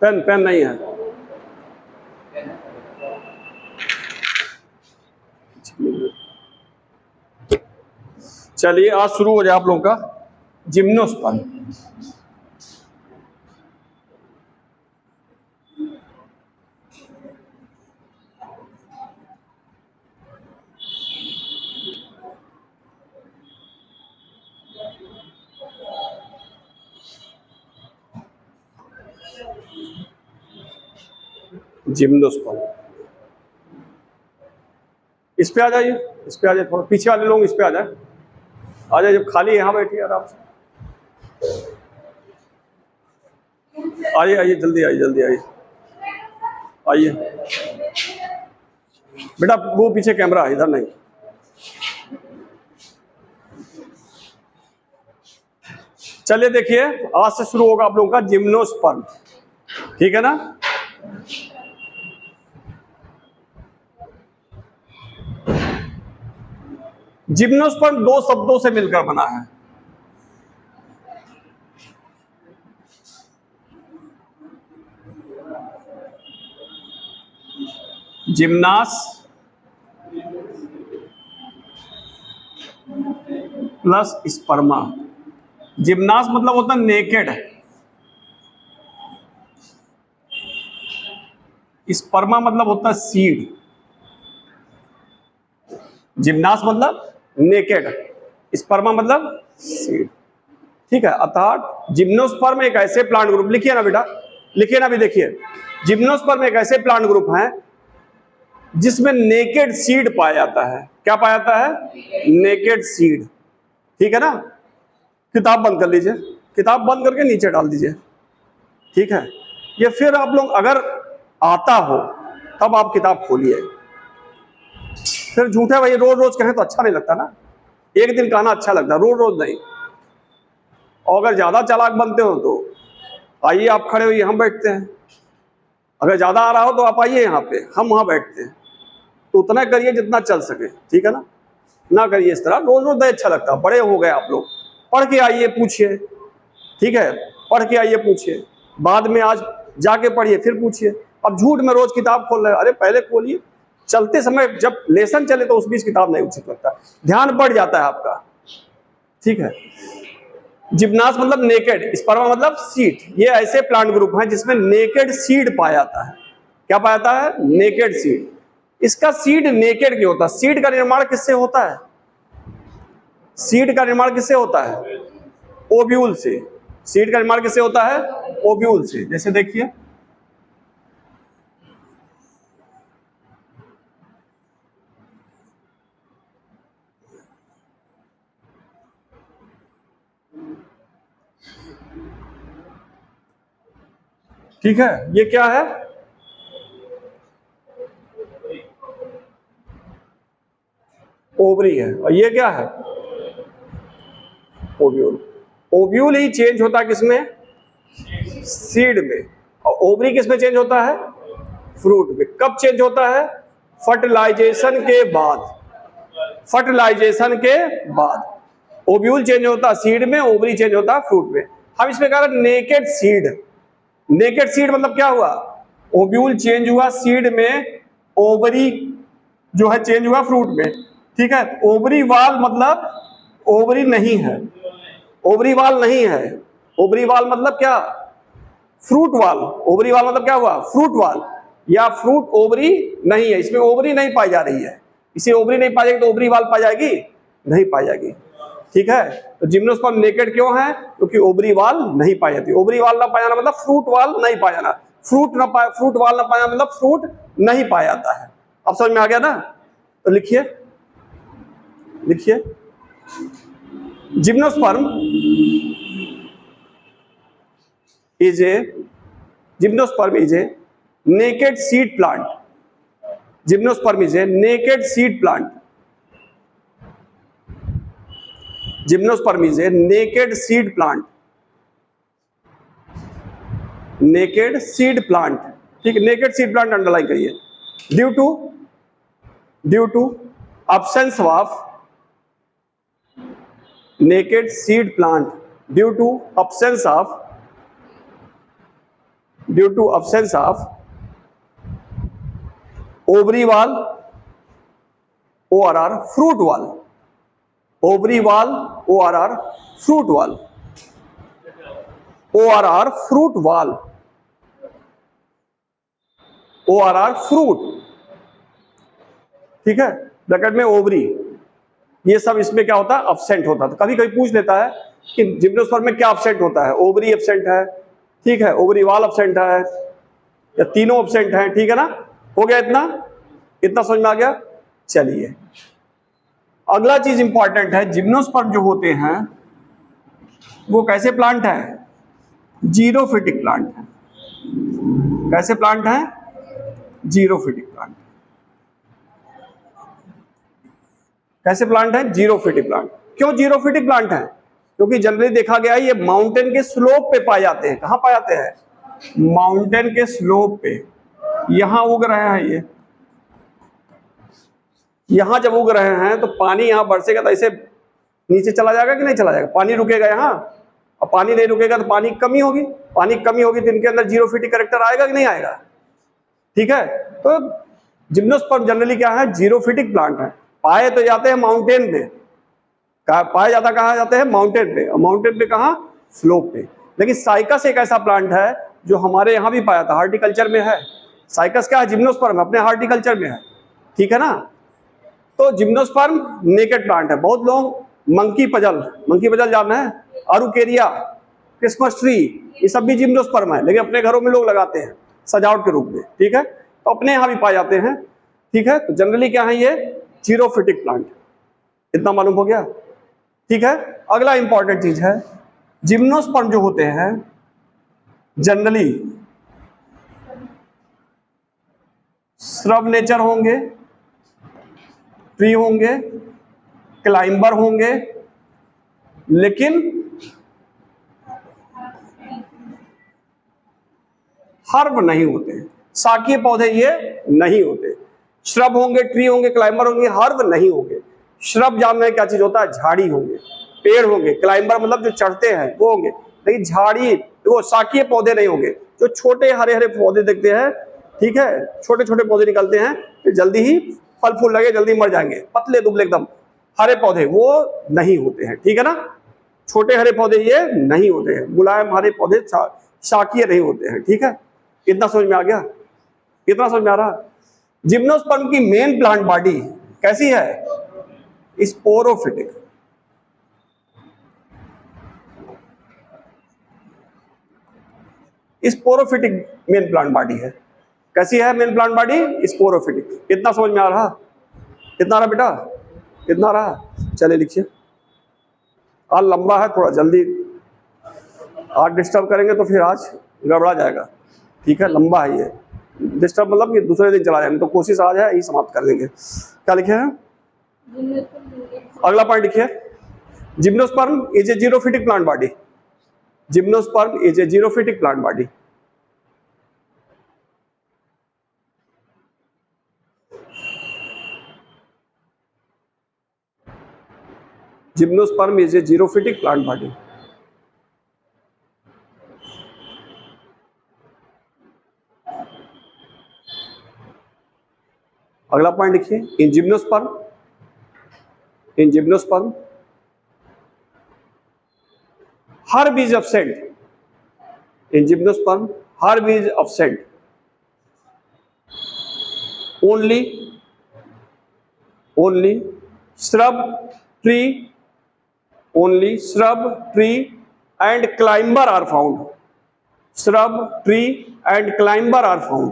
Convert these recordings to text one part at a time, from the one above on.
Pen pen नहीं है। चलिए आज शुरू हो जाए आप लोगों का जिम्नोस्पर्म। जिम्नोस्पर्म, इस पे आ जाइए, इस पे आ जाइए, थोड़ा पीछे वाले लोग इस पे आ जाए, आ जाइए, जब खाली यहाँ बैठिए आराम से। आइए आइए, जल्दी आइए, जल्दी आइए, आइए बेटा, वो पीछे कैमरा है, इधर नहीं। चलिए देखिए, आज से शुरू होगा आप लोगों का जिम्नोस्पर्म, ठीक है ना। जिम्नोस्पर्म दो शब्दों से मिलकर बना है। जिम्नास प्लस स्पर्मा। जिम्नास मतलब होता है नेकेड, स्पर्मा मतलब होता है सीड। जिम्नास मतलब नेकेड, स्पर्मा मतलब सीड, ठीक है। अर्थात जिम्नोस्पर्म एक ऐसे प्लांट ग्रुप, लिखिए ना बेटा, लिखिए ना, भी देखिए, जिम्नोस्पर्म एक ऐसे प्लांट ग्रुप हैं जिसमें नेकेड सीड पाया जाता है। क्या पाया जाता है? नेकेड सीड, ठीक है ना। किताब बंद कर लीजिए, किताब बंद करके नीचे डाल दीजिए, ठीक है। ये फिर आप लोग अगर आता हो तब आप किताब खोलिए, फिर झूठे भाई रोज रोज कहें तो अच्छा नहीं लगता ना, एक दिन कहना अच्छा लगता है, रोज रोज नहीं। और अगर ज्यादा चालाक बनते हो तो आइए, आप खड़े होइए, हम बैठते हैं। अगर ज्यादा आ रहा हो तो आप आइए यहाँ पे, हम वहां बैठते हैं। तो उतना करिए जितना चल सके, ठीक है ना, ना करिए इस तरह रोज रोज, नहीं अच्छा लगता। बड़े हो गए आप लोग, पढ़ के आइए, पूछिए, ठीक है, पढ़ के आइए, पूछिए, बाद में आज जाके पढ़िए, फिर पूछिए। अब झूठ में रोज किताब खोल रहे हैं, अरे पहले खोलिए, चलते समय जब लेसन चले तो उस बीच किताब नहीं उचित लगता, ध्यान बढ़ जाता है आपका, ठीक है। जिम्नास मतलब नेकेड, स्पर्मा मतलब सीड। ये ऐसे प्लांट ग्रुप हैं जिसमें नेकेड सीड पाया जाता है। क्या पाया जाता है? Naked seed. इसका सीड नेकेड क्यों होता है? सीड का निर्माण किससे होता है? सीड का निर्माण किससे होता है? ओव्यूल से। सीड का निर्माण किससे होता है? ओव्यूल से। जैसे देखिए, ठीक है, ये क्या है? ओवरी है। और ये क्या है? ओव्यूल। ओव्यूल ही चेंज होता है किसमें? सीड में। और ओवरी किसमें चेंज होता है? फ्रूट में। कब चेंज होता है? फर्टिलाइजेशन के बाद। फर्टिलाइजेशन के बाद ओव्यूल चेंज होता है सीड में, ओवरी चेंज होता है फ्रूट में। हम इसमें कह रहे नेकेड सीड। नेकेड सीड मतलब क्या हुआ? ओव्यूल चेंज हुआ सीड में, ओवरी जो है चेंज हुआ फ्रूट में, ठीक है। ओवरी वाल मतलब ओवरी नहीं है, ओवरी वाल नहीं है। ओवरी वाल मतलब क्या? फ्रूट वाल। ओवरी वाल मतलब क्या हुआ? फ्रूट वाल, या फ्रूट ओवरी नहीं है, इसमें ओवरी नहीं पाई जा रही है। इसे ओवरी नहीं पाई जाएगी तो ओवरी वाल पाई जाएगी? नहीं पाई जाएगी, ठीक है। तो जिम्नोस्पर्म नेकेड क्यों है? क्योंकि ओवरी वाल नहीं पाई जाती। ओवरी वाल ना पाया जाना मतलब फ्रूट वाल नहीं पाया जाना, फ्रूट वाल ना पाया मतलब फ्रूट नहीं पाया जाता है। अब समझ में आ गया ना? तो लिखिए, लिखिए, gymnosperm is a gymnosperm is a naked seed plant. Gymnosperm is a naked seed plant. Gymnosperm is a naked seed plant. Naked seed plant, ठीक है। naked seed plant अंडरलाइन करिए। Due to absence of naked seed plant, due to absence of due to absence of ovary wall ORR fruit wall, ovary wall ORR fruit wall, ORR fruit wall, ORR fruit, ठीक है, bracket में ovary, ये सब इसमें क्या होता है, absent होता है। कभी कभी पूछ लेता है कि जिम्नोस्पर्म में क्या absent होता है, ओवरी absent है, ठीक है, ओवरी वॉल absent है, या तीनों absent है, ठीक है ना। हो गया इतना, इतना समझ में आ गया। चलिए अगला चीज इंपॉर्टेंट है, जिम्नोस्पर्म जो होते हैं वो कैसे प्लांट है, जीरोफिटिक प्लांट है। कैसे प्लांट है, जीरोफिटिक प्लांट। कैसे प्लांट है, जीरोफिटिक प्लांट। क्यों जीरोफिटिक प्लांट है, क्योंकि जनरली देखा गया है ये माउंटेन के स्लोप पे पाए जाते हैं। कहां पाए जाते हैं, माउंटेन के स्लोप पे। यहां उग रहे हैं ये, यहां जब उग रहे हैं तो पानी यहां बरसेगा तो ऐसे नीचे चला जाएगा कि नहीं चला जाएगा, पानी रुकेगा यहां, और पानी नहीं रुकेगा तो पानी की कमी होगी, पानी की कमी होगी तो इनके अंदर जीरोफिटिक कैरेक्टर आएगा कि नहीं आएगा, ठीक है। तो जिम्नोस्पर्म जनरली क्या है, जीरोफिटिक प्लांट है। पाए तो जाते हैं माउंटेन पे, पाया जाता कहां जाते हैं, माउंटेन पे, और माउंटेन पे कहां, स्लोप पे। लेकिन साइकस एक ऐसा प्लांट है जो हमारे यहां भी पाया था, हार्टिकल्चर में है। साइकस क्या है, जिम्नोस्पर्म अपने हार्टिकल्चर में है, ठीक है ना। तो जिम्नोस्पर्म नेकेड प्लांट है। बहुत लोग मंकी पजल जानना है, आरुकेरिया, क्रिसमस ट्री, ये सब भी जिम्नोस्पर्म है, लेकिन अपने घरों में लोग लगाते हैं सजावट के रूप में, ठीक है। तो अपने यहां भी पाए जाते हैं, ठीक है। तो जनरली क्या है, ये जीरोफिटिक प्लांट। इतना मालूम हो गया, ठीक है। अगला इंपॉर्टेंट चीज है, जिम्नोस्पर्म जो होते हैं जनरली श्रब नेचर होंगे, ट्री होंगे, क्लाइंबर होंगे, लेकिन हर्ब नहीं होते, शाकीय पौधे ये नहीं होते। श्रब होंगे, ट्री होंगे, क्लाइंबर होंगे, हर्ब नहीं होंगे। श्रब जानना है क्या चीज होता है, झाड़ी होंगे, पेड़ होंगे। क्लाइंबर मतलब जो चढ़ते हैं वो होंगे, लेकिन झाड़ी वो शाकीय पौधे नहीं होंगे। जो छोटे हरे हरे पौधे देखते हैं, ठीक है, छोटे छोटे पौधे निकलते हैं, फिर जल्दी ही फल फूल लगे, जल्दी मर जाएंगे, पतले दुबले एकदम हरे पौधे, वो नहीं होते हैं, ठीक है ना। छोटे हरे पौधे ये नहीं होते हैं, मुलायम हरे पौधे शाकीय नहीं होते हैं, ठीक है। इतना समझ में आ गया, कितना समझ में आ रहा। जिम्नोस्पर्म की मेन प्लांट बॉडी कैसी है, sporophytic. Sporophytic main plant body है। कैसी है मेन प्लांट बॉडी, स्पोरोफिटिक। इतना समझ में आ रहा, कितना रहा बेटा, कितना रहा। चले लिखिए, आज लंबा है थोड़ा, जल्दी आज डिस्टर्ब करेंगे तो फिर आज गड़बड़ा जाएगा, ठीक है। लंबा है ये, डिस्टर्ब मतलब कि दूसरे दिन चला जाए, तो कोशिश आज है यही समाप्त कर देंगे। क्या लिखे हैं, अगला पॉइंट लिखिए, gymnosperm is a xerophytic plant body. Gymnosperm is a xerophytic plant body. Gymnosperm is a xerophytic plant body. अगला पॉइंट लिखिए, in gymnosperm, in gymnosperm herb is absent. In gymnosperm, herb is absent. Only shrub, tree, only shrub, tree and climber are found. Shrub, tree and climber are found.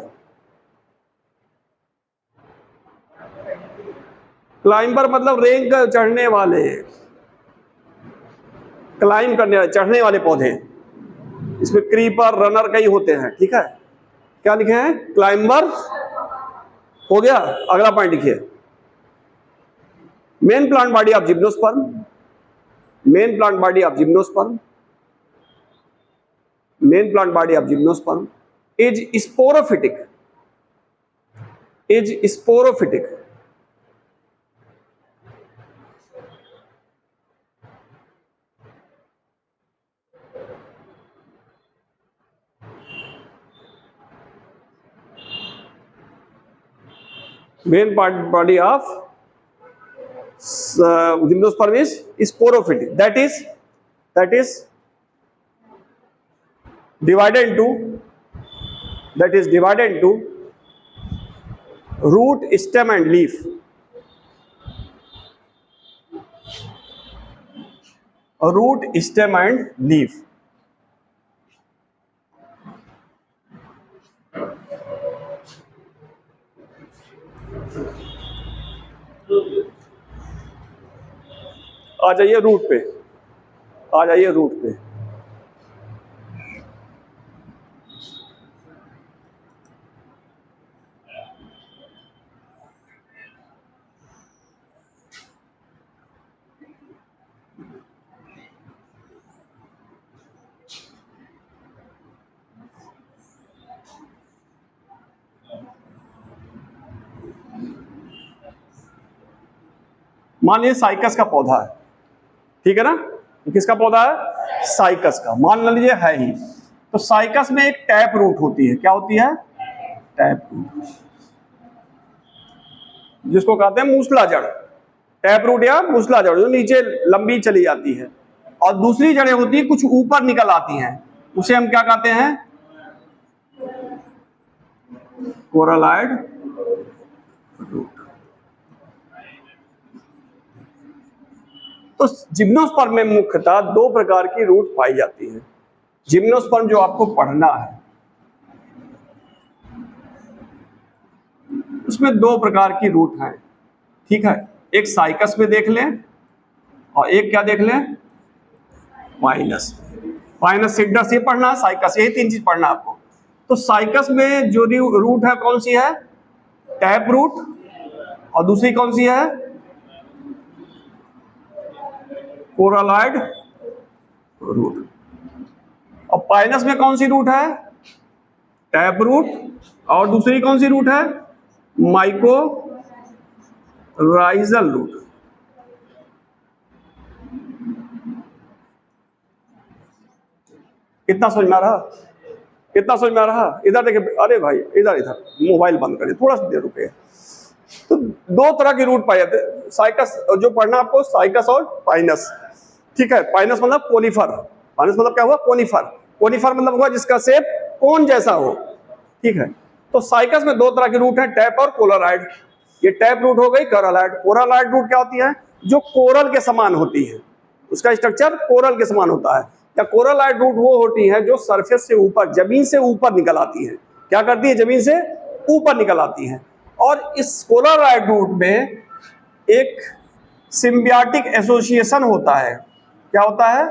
Climber मतलब रेंग चढ़ने वाले, climb करने वाले, चढ़ने वाले पौधे। इसमें क्रीपर, रनर कई होते हैं, ठीक है। क्या लिखे हैं, क्लाइंबर। हो गया। अगला पॉइंट लिखिए, main plant body of gymnosperm, main plant body of gymnosperm, main plant body of gymnosperm is sporophytic, is sporophytic. Main body of gymnosperm is sporophyte. That is divided into root, stem and leaf. Root, stem and leaf. आ जाइए root पे, आ जाइए root पे। मान लीजिए cycas का पौधा है, ठीक है ना, ये किसका पौधा है? साइकस का, मान लीजिए है ही। तो साइकस में एक टैप रूट होती है, क्या होती है? टैप रूट, जिसको कहते हैं मूसला जड़। टैप रूट या मूसला जड़ जो नीचे लंबी चली जाती है, और दूसरी जड़ें होती है कुछ ऊपर निकल आती हैं, उसे हम क्या कहते हैं? कोरलॉइड रूट। तो जिम्नोस्पर्म में मुख्यतः दो प्रकार की रूट पाई जाती है। जिम्नोस्पर्म जो आपको पढ़ना है उसमें दो प्रकार की रूट हैं, ठीक है। एक साइकस में देख लें और एक क्या देख लें? पाइनस। पाइनस सिडस ये पढ़ना, साइकस, यही तीन चीज पढ़ना आपको। तो साइकस में जो रूट है कौन सी है? Tap root. और दूसरी कौन सी है? कोरलॉइड रूट। और पाइनस में कौन सी रूट है? Tap root. और दूसरी कौन सी रूट है? Mycorrhizal root. कितना समझ में आ रहा? कितना समझ में आ रहा? इधर देखिए, अरे भाई इधर मोबाइल बंद करिए, थोड़ा सा देर रुके। तो दो तरह की रूट पाई जाते हैं साइकस, जो पढ़ना आपको, साइकस और पाइनस, ठीक है। पाइनस मतलब कोनिफर, पाइनस मतलब क्या हुआ? कोनिफर। कोनिफर मतलब हुआ जिसका शेप कोन जैसा हो, ठीक है। तो साइकस में दो तरह की रूट है, टैप और कोरलॉइड। ये टैप रूट हो गई, कोरलॉइड। कोरलॉइड रूट क्या होती है? जो कोरल के समान होती है, उसका स्ट्रक्चर कोरल के समान होता है। या कोरलॉइड रूट वो होती है जो सरफेस से ऊपर, जमीन से ऊपर निकल आती है। क्या करती है? जमीन से ऊपर निकल आती है। और इस कोरलॉइड रूट में एक सिम्बियोटिक एसोसिएशन होता है। क्या होता है?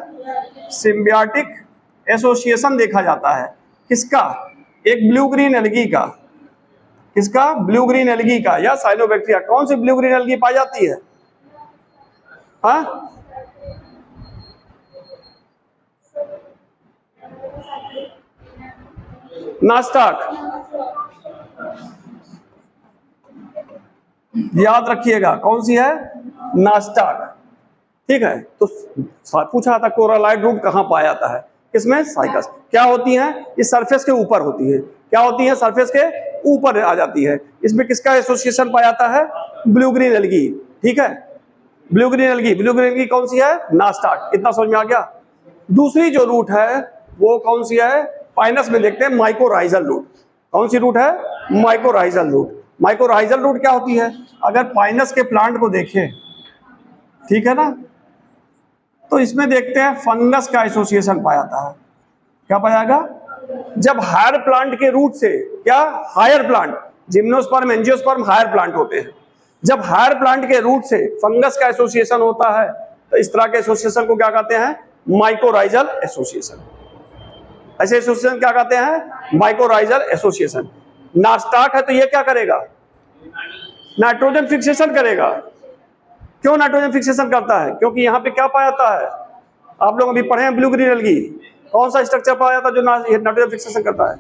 सिम्बियोटिक एसोसिएशन देखा जाता है। किसका? एक ब्लू ग्रीन एल्गी का। किसका? ब्लू ग्रीन एल्गी का या साइनोबैक्टीरिया। कौन सी ब्लू ग्रीन एल्गी पाई जाती है? हाँ, नास्टाक, याद रखिएगा कौन सी है? नास्टाक, ठीक है। तो पूछा था कोरलॉइड रूट कहां पाया जाता है? किसमें? साइकस। क्या होती है? इस सरफेस के ऊपर होती है। क्या होती है? सरफेस के ऊपर आ जाती है। इसमें किसका एसोसिएशन पाया जाता है? ब्लू ग्रीन एल्गी, ठीक है। Blue green algae, blue green algae कौन सी है? नास्टाक। इतना समझ में आ गया? दूसरी जो रूट है वो कौन सी है? पाइनस में देखते हैं, माइकोराइजल रूट। कौन सी रूट है? Mycorrhizal root. माइकोराइजल रूट क्या होती है? अगर पाइनस के प्लांट को देखें, ठीक है ना, तो इसमें देखते हैं फंगस का एसोसिएशन पाया जाता है। क्या पाया जाएगा? जब हायर प्लांट के रूट से, क्या higher plant, gymnosperm, angiosperm higher plant होते हैं, जब हायर प्लांट के रूट से फंगस का एसोसिएशन होता है तो इस तरह के एसोसिएशन को क्या कहते हैं? Mycorrhizal association. ऐसे एसोसिएशन क्या कहते हैं? Mycorrhizal association. नास्टाक है तो ये क्या करेगा? नाइट्रोजन फिक्सेशन करेगा। क्यों नाइट्रोजन फिक्सेशन करता है? क्योंकि यहाँ पे क्या पाया जाता है? आप लोग अभी पढ़े हैं ब्लू ग्रीन एल्गी, कौन सा स्ट्रक्चर पाया जाता है जो नाइट्रोजन फिक्सेशन करता है?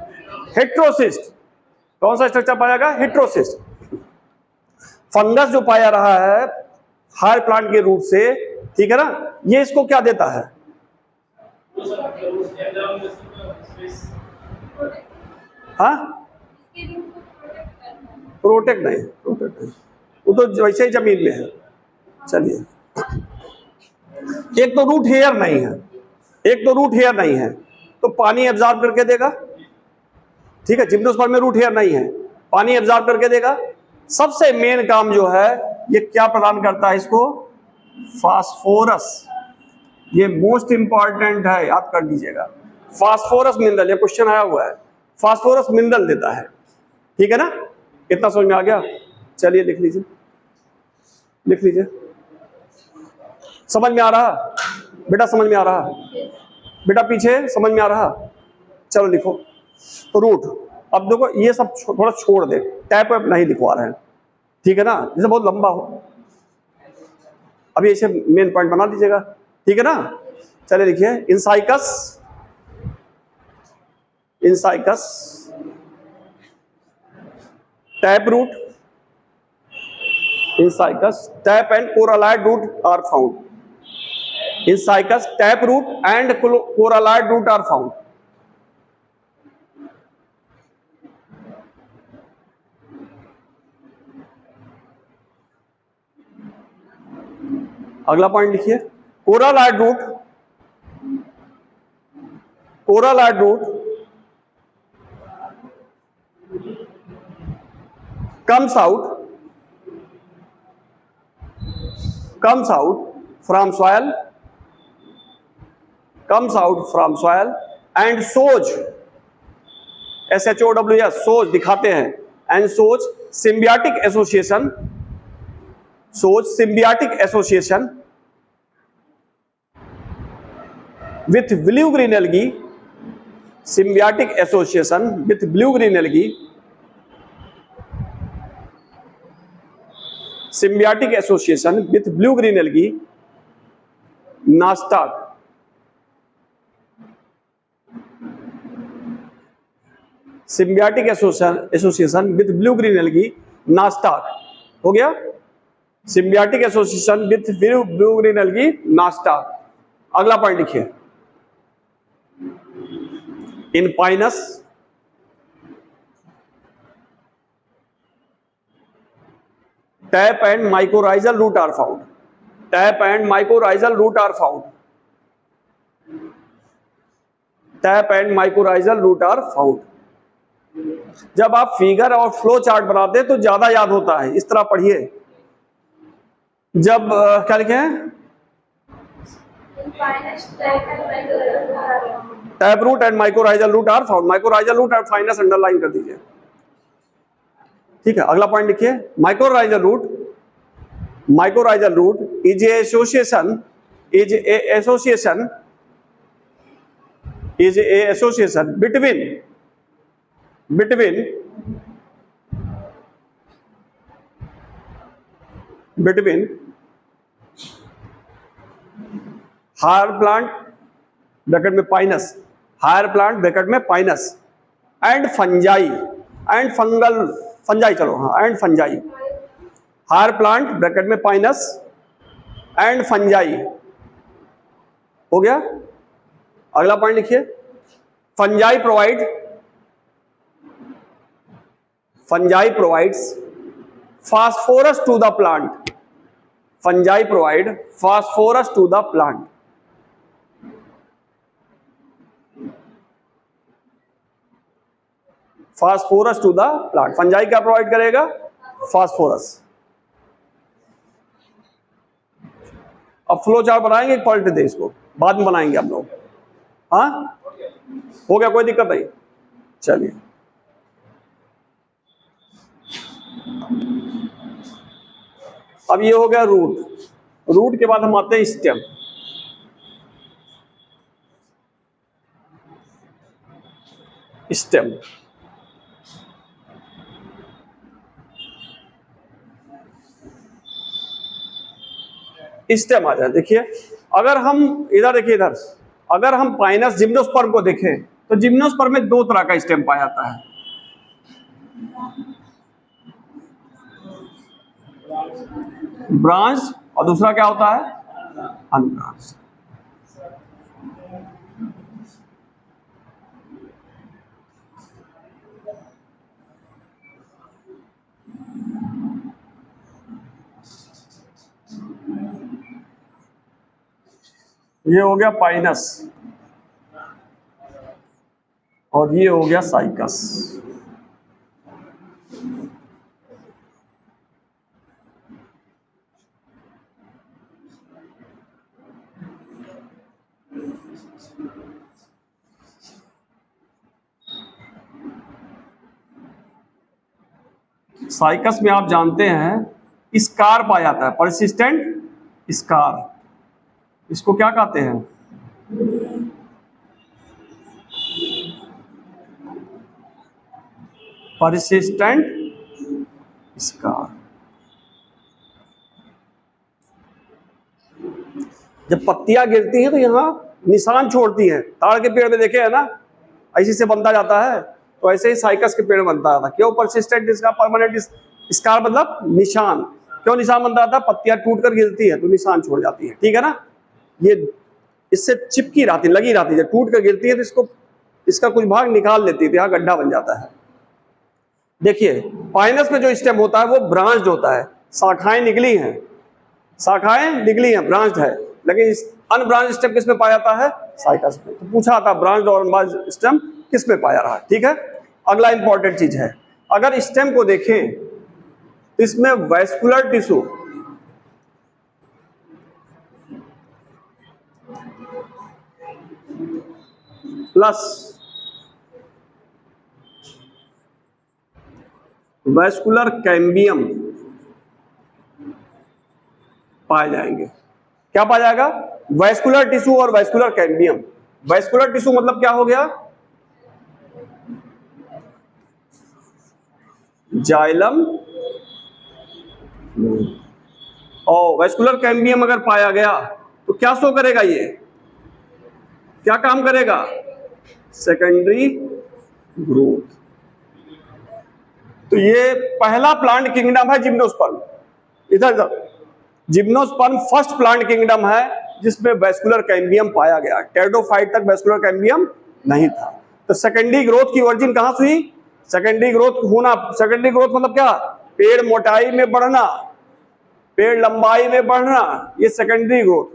हेट्रोसिस्ट। कौन सा स्ट्रक्चर पाया गया? हेट्रोसिस्ट। फंगस जो पाया रहा है हायर प्लांट के रूट से, ठीक है ना, ये इसको क्या देता है? हाँ, प्रोटेक्ट नहीं, प्रोटेक्ट नहीं, वो तो वैसे ही जमीन में है। चलिए, एक तो रूट हेयर नहीं है, एक तो रूट हेयर नहीं है, तो पानी एब्जॉर्ब करके देगा। ठीक है, जिम्नोस्पर्म में रूट हेयर नहीं है, पानी एब्जॉर्ब करके देगा। सबसे मेन काम जो है ये क्या प्रदान करता है इसको, फास्फोरस। ये मोस्ट इंपॉर्टेंट है, याद कर लीजिएगा। फास्फोरस मिनरल, ये क्वेश्चन आया हुआ है, फास्फोरस मिनरल देता है। ठीक है ना, इतना समझ में आ गया। चलिए लिख लीजिए, लिख लीजिए। समझ में आ रहा बेटा, समझ में आ रहा बेटा, पीछे समझ में आ रहा। चलो लिखो। तो रूट, अब देखो ये सब थोड़ा छोड़ दे, टैप वैप नहीं लिखवा रहे हैं, ठीक है ना, जैसे बहुत लंबा हो। अभी इसे मेन पॉइंट बना दीजिएगा, ठीक है ना। चलिए लिखिए, in Cycas, in Cycas, tap root, in Cycas, tap and coralloid root are found. In Cycas, tap root and coralloid root are found. अगला पॉइंट लिखिए, coralloid root, coralloid root comes out, comes out from soil, comes out from soil and shows, SHOWS, shows दिखाते हैं, and shows symbiotic association, shows symbiotic association with blue green algae, symbiotic association with blue green algae, symbiotic association with blue green algae, Nostoc. Symbiotic association with blue green algae, Nostoc हो गया। Symbiotic association with blue green algae, Nostoc. अगला point लिखिए, in Pinus, tap and mycorrhizal root are found, tap and mycorrhizal root are found, tap and mycorrhizal root are found. जब आप figure और flow chart बनाते हैं तो ज्यादा याद होता है, इस तरह पढ़िए। जब क्या लिखे हैं, tap root and mycorrhizal root are found, mycorrhizal root और फाइनस अंडरलाइन कर दीजिए, ठीक है। अगला पॉइंट लिखिए, mycorrhizal root, mycorrhizal root is a association, is a association, is a association between, between, between higher plant bracket में Pinus, higher plant bracket में Pinus and fungi, and fungal, fungi चलो हाँ, and fungi, higher plant bracket में Pinus and fungi हो गया। अगला point लिखिए, fungi provide, fungi provides phosphorus to the plant, fungi provide phosphorus to the plant. Phosphorus to the plant, fungi क्या provide करेगा, phosphorus. अब फ्लो चार्ट बनाएंगे, quality दे इसको बाद में बनाएंगे हम लोग, हाँ हो गया, कोई दिक्कत नहीं। चलिए अब ये हो गया रूट, रूट के बाद हम आते हैं स्टेम। स्टेम, स्टेम आ जाए। देखिए अगर हम इधर देखिए, इधर अगर हम पाइनस जिम्नोस्पर्म को देखें तो जिम्नोस्पर्म में दो तरह का स्टेम पाया जाता है, ब्रांच और दूसरा क्या होता है, अनब्रांच। ये हो गया पाइनस और ये हो गया साइकस। साइकस में आप जानते हैं स्कार पाया जाता है, परसिस्टेंट स्कार। इसको क्या कहते हैं? Persistent scar. जब पत्तियां गिरती हैं तो यहाँ निशान छोड़ती हैं। ताड़ के पेड़ में देखे है ना, ऐसे से बनता जाता है, तो ऐसे ही साइकस के पेड़ बनता था। क्यों परसिस्टेंट इसका परमानेंट स्कार मतलब निशान। क्यों निशान बनता था? पत्तियां टूट कर गिरती है तो निशान छोड़ जाती है, ठीक है ना। ये इससे चिपकी रहती, लगी रहती है, टूट कर गिरती है तो इसको, इसका कुछ भाग निकाल लेती है, यहाँ गड्ढा बन जाता है। देखिए पाइनस में जो स्टेम होता है वो ब्रांच्ड होता है, शाखाएं निकली हैं, शाखाएं निकली हैं, ब्रांच्ड है। लेकिन अनब्रांच्ड स्टेम किस में पाया जाता है? साइकस में। तो पूछा था ब्रांच्ड और अनब्रांच्ड स्टेम किस में पाया रहा, ठीक है। अगला इंपॉर्टेंट चीज है, अगर स्टेम को देखें तो इसमें vascular tissue plus vascular cambium पाए जाएंगे। क्या पाया जाएगा? वैस्कुलर टिश्यू और वैस्कुलर कैम्बियम। वैस्कुलर टिश्यू मतलब क्या हो गया? जाइलम, और वैस्कुलर कैम्बियम अगर पाया गया तो क्या शो करेगा? ये क्या काम करेगा? Secondary growth. तो ये पहला प्लांट किंगडम है जिम्नोस्पर्म। इधर जिम्नोस्पर्म फर्स्ट प्लांट किंगडम है जिसमें वैस्कुलर कैम्बियम पाया गया। टेरिडोफाइट तक वैस्कुलर कैम्बियम नहीं था। तो सेकेंडरी ग्रोथ की ओरिजिन कहां से हुई? सेकेंडरी ग्रोथ होना, सेकेंडरी ग्रोथ मतलब क्या? पेड़ मोटाई में बढ़ना, पेड़ लंबाई में बढ़ना, ये सेकेंडरी ग्रोथ,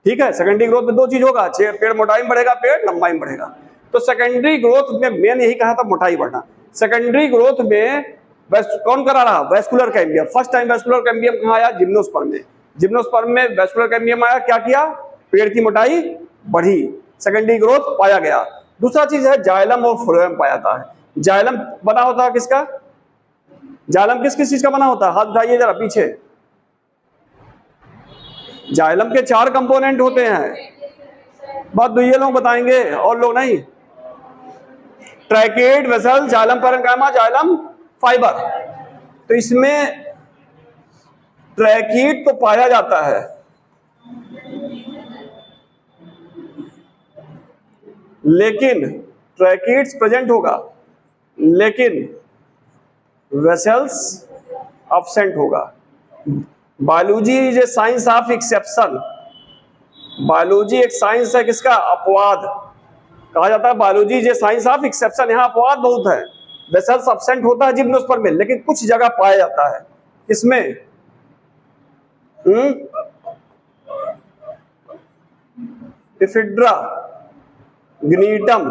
ठीक है। सेकेंडरी ग्रोथ में दो चीज होगा, पेड़ मोटाई में बढ़ेगा, पेड़ लंबाई में बढ़ेगा। तो सेकेंडरी ग्रोथ में मेन यही कहा था, मोटाई बढ़ना। सेकेंडरी ग्रोथ में कौन करा रहा? Vascular cambium. First time vascular cambium कहां आया? जिम्नोस्पर्म में। जिम्नोस्पर्म में वैस्कुलर कैम्बियम आया, क्या किया? पेड़ की मोटाई बढ़ी, सेकेंडरी ग्रोथ पाया गया। दूसरा चीज है जाइलम और फ्लोएम पाया जाता है। जाइलम बना होता है किसका? जाइलम किस किस चीज का बना होता है? हाथ उठाइए जरा पीछे। जाइलम के 4 कंपोनेंट होते हैं, बात तो ये लोग बताएंगे और लोग नहीं। Tracheid, vessel, xylem parenchyma, xylem fibre. तो इसमें ट्रैकीड तो पाया जाता है, लेकिन ट्रैकीड्स प्रेजेंट होगा, लेकिन वेसल्स एब्सेंट होगा। Biology is a science of exception. Biology एक साइंस है किसका? अपवाद कहा जाता है। Biology is a science of exception, यहाँ अपवाद बहुत है। वेसल्स एब्सेंट होता है जिम्नोस्पर्म में, लेकिन कुछ जगह पाया जाता है। किसमें? इफिड्रा, ग्नीटम,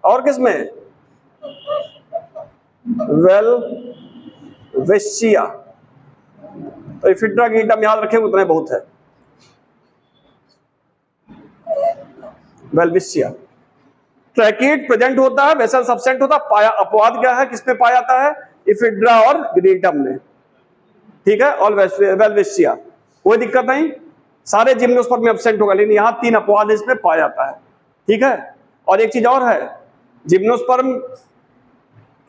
और किसमें? वेलविशिया। तो इफिड्रा, ग्नीटम याद रखें, उतने बहुत है। वेलविशिया। ट्रैकीड प्रेजेंट होता है, वेसल एब्सेंट होता है। पाया अपवाद क्या है, किसमें पाया जाता है? इफिड्रा और ग्नीटम में, ठीक है। और वेलविशिया कोई दिक्कत नहीं, सारे जिम्नोस्पर्म में एब्सेंट होगा, लेकिन यहाँ 3 अपवाद इसमें पाया जाता है, ठीक है। और एक चीज और है, जिम्नोस्पर्म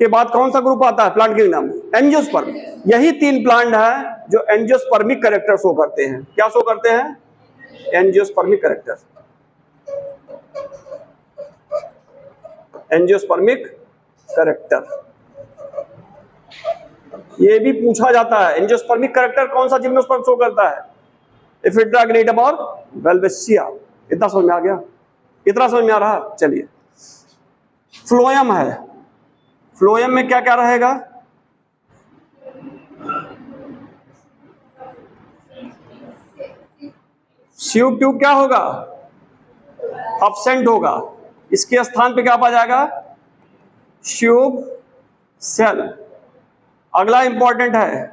के बाद कौन सा ग्रुप आता है प्लांट किंगडम? एंजियोस्पर्म। यही 3 प्लांट है जो एंजियोस्पर्मिक कैरेक्टर शो करते हैं। क्या शो करते हैं? Angiospermic character. एंजियोस्पर्मिक कैरेक्टर ये भी पूछा जाता है। एंजियोस्पर्मिक कैरेक्टर कौन सा जिम्नोस्पर्म शो करता है? इफिड्रा, ग्नीटम और वेलविशिया। इतना समझ में आ गया? इतना समझ में आ रहा? चलिए, फ्लोएम है। फ्लोएम में क्या क्या रहेगा? ट्यूब ट्यूब क्या होगा, अब्सेंट होगा, इसके स्थान पे क्या पा जाएगा, ट्यूब सेल। अगला इंपॉर्टेंट है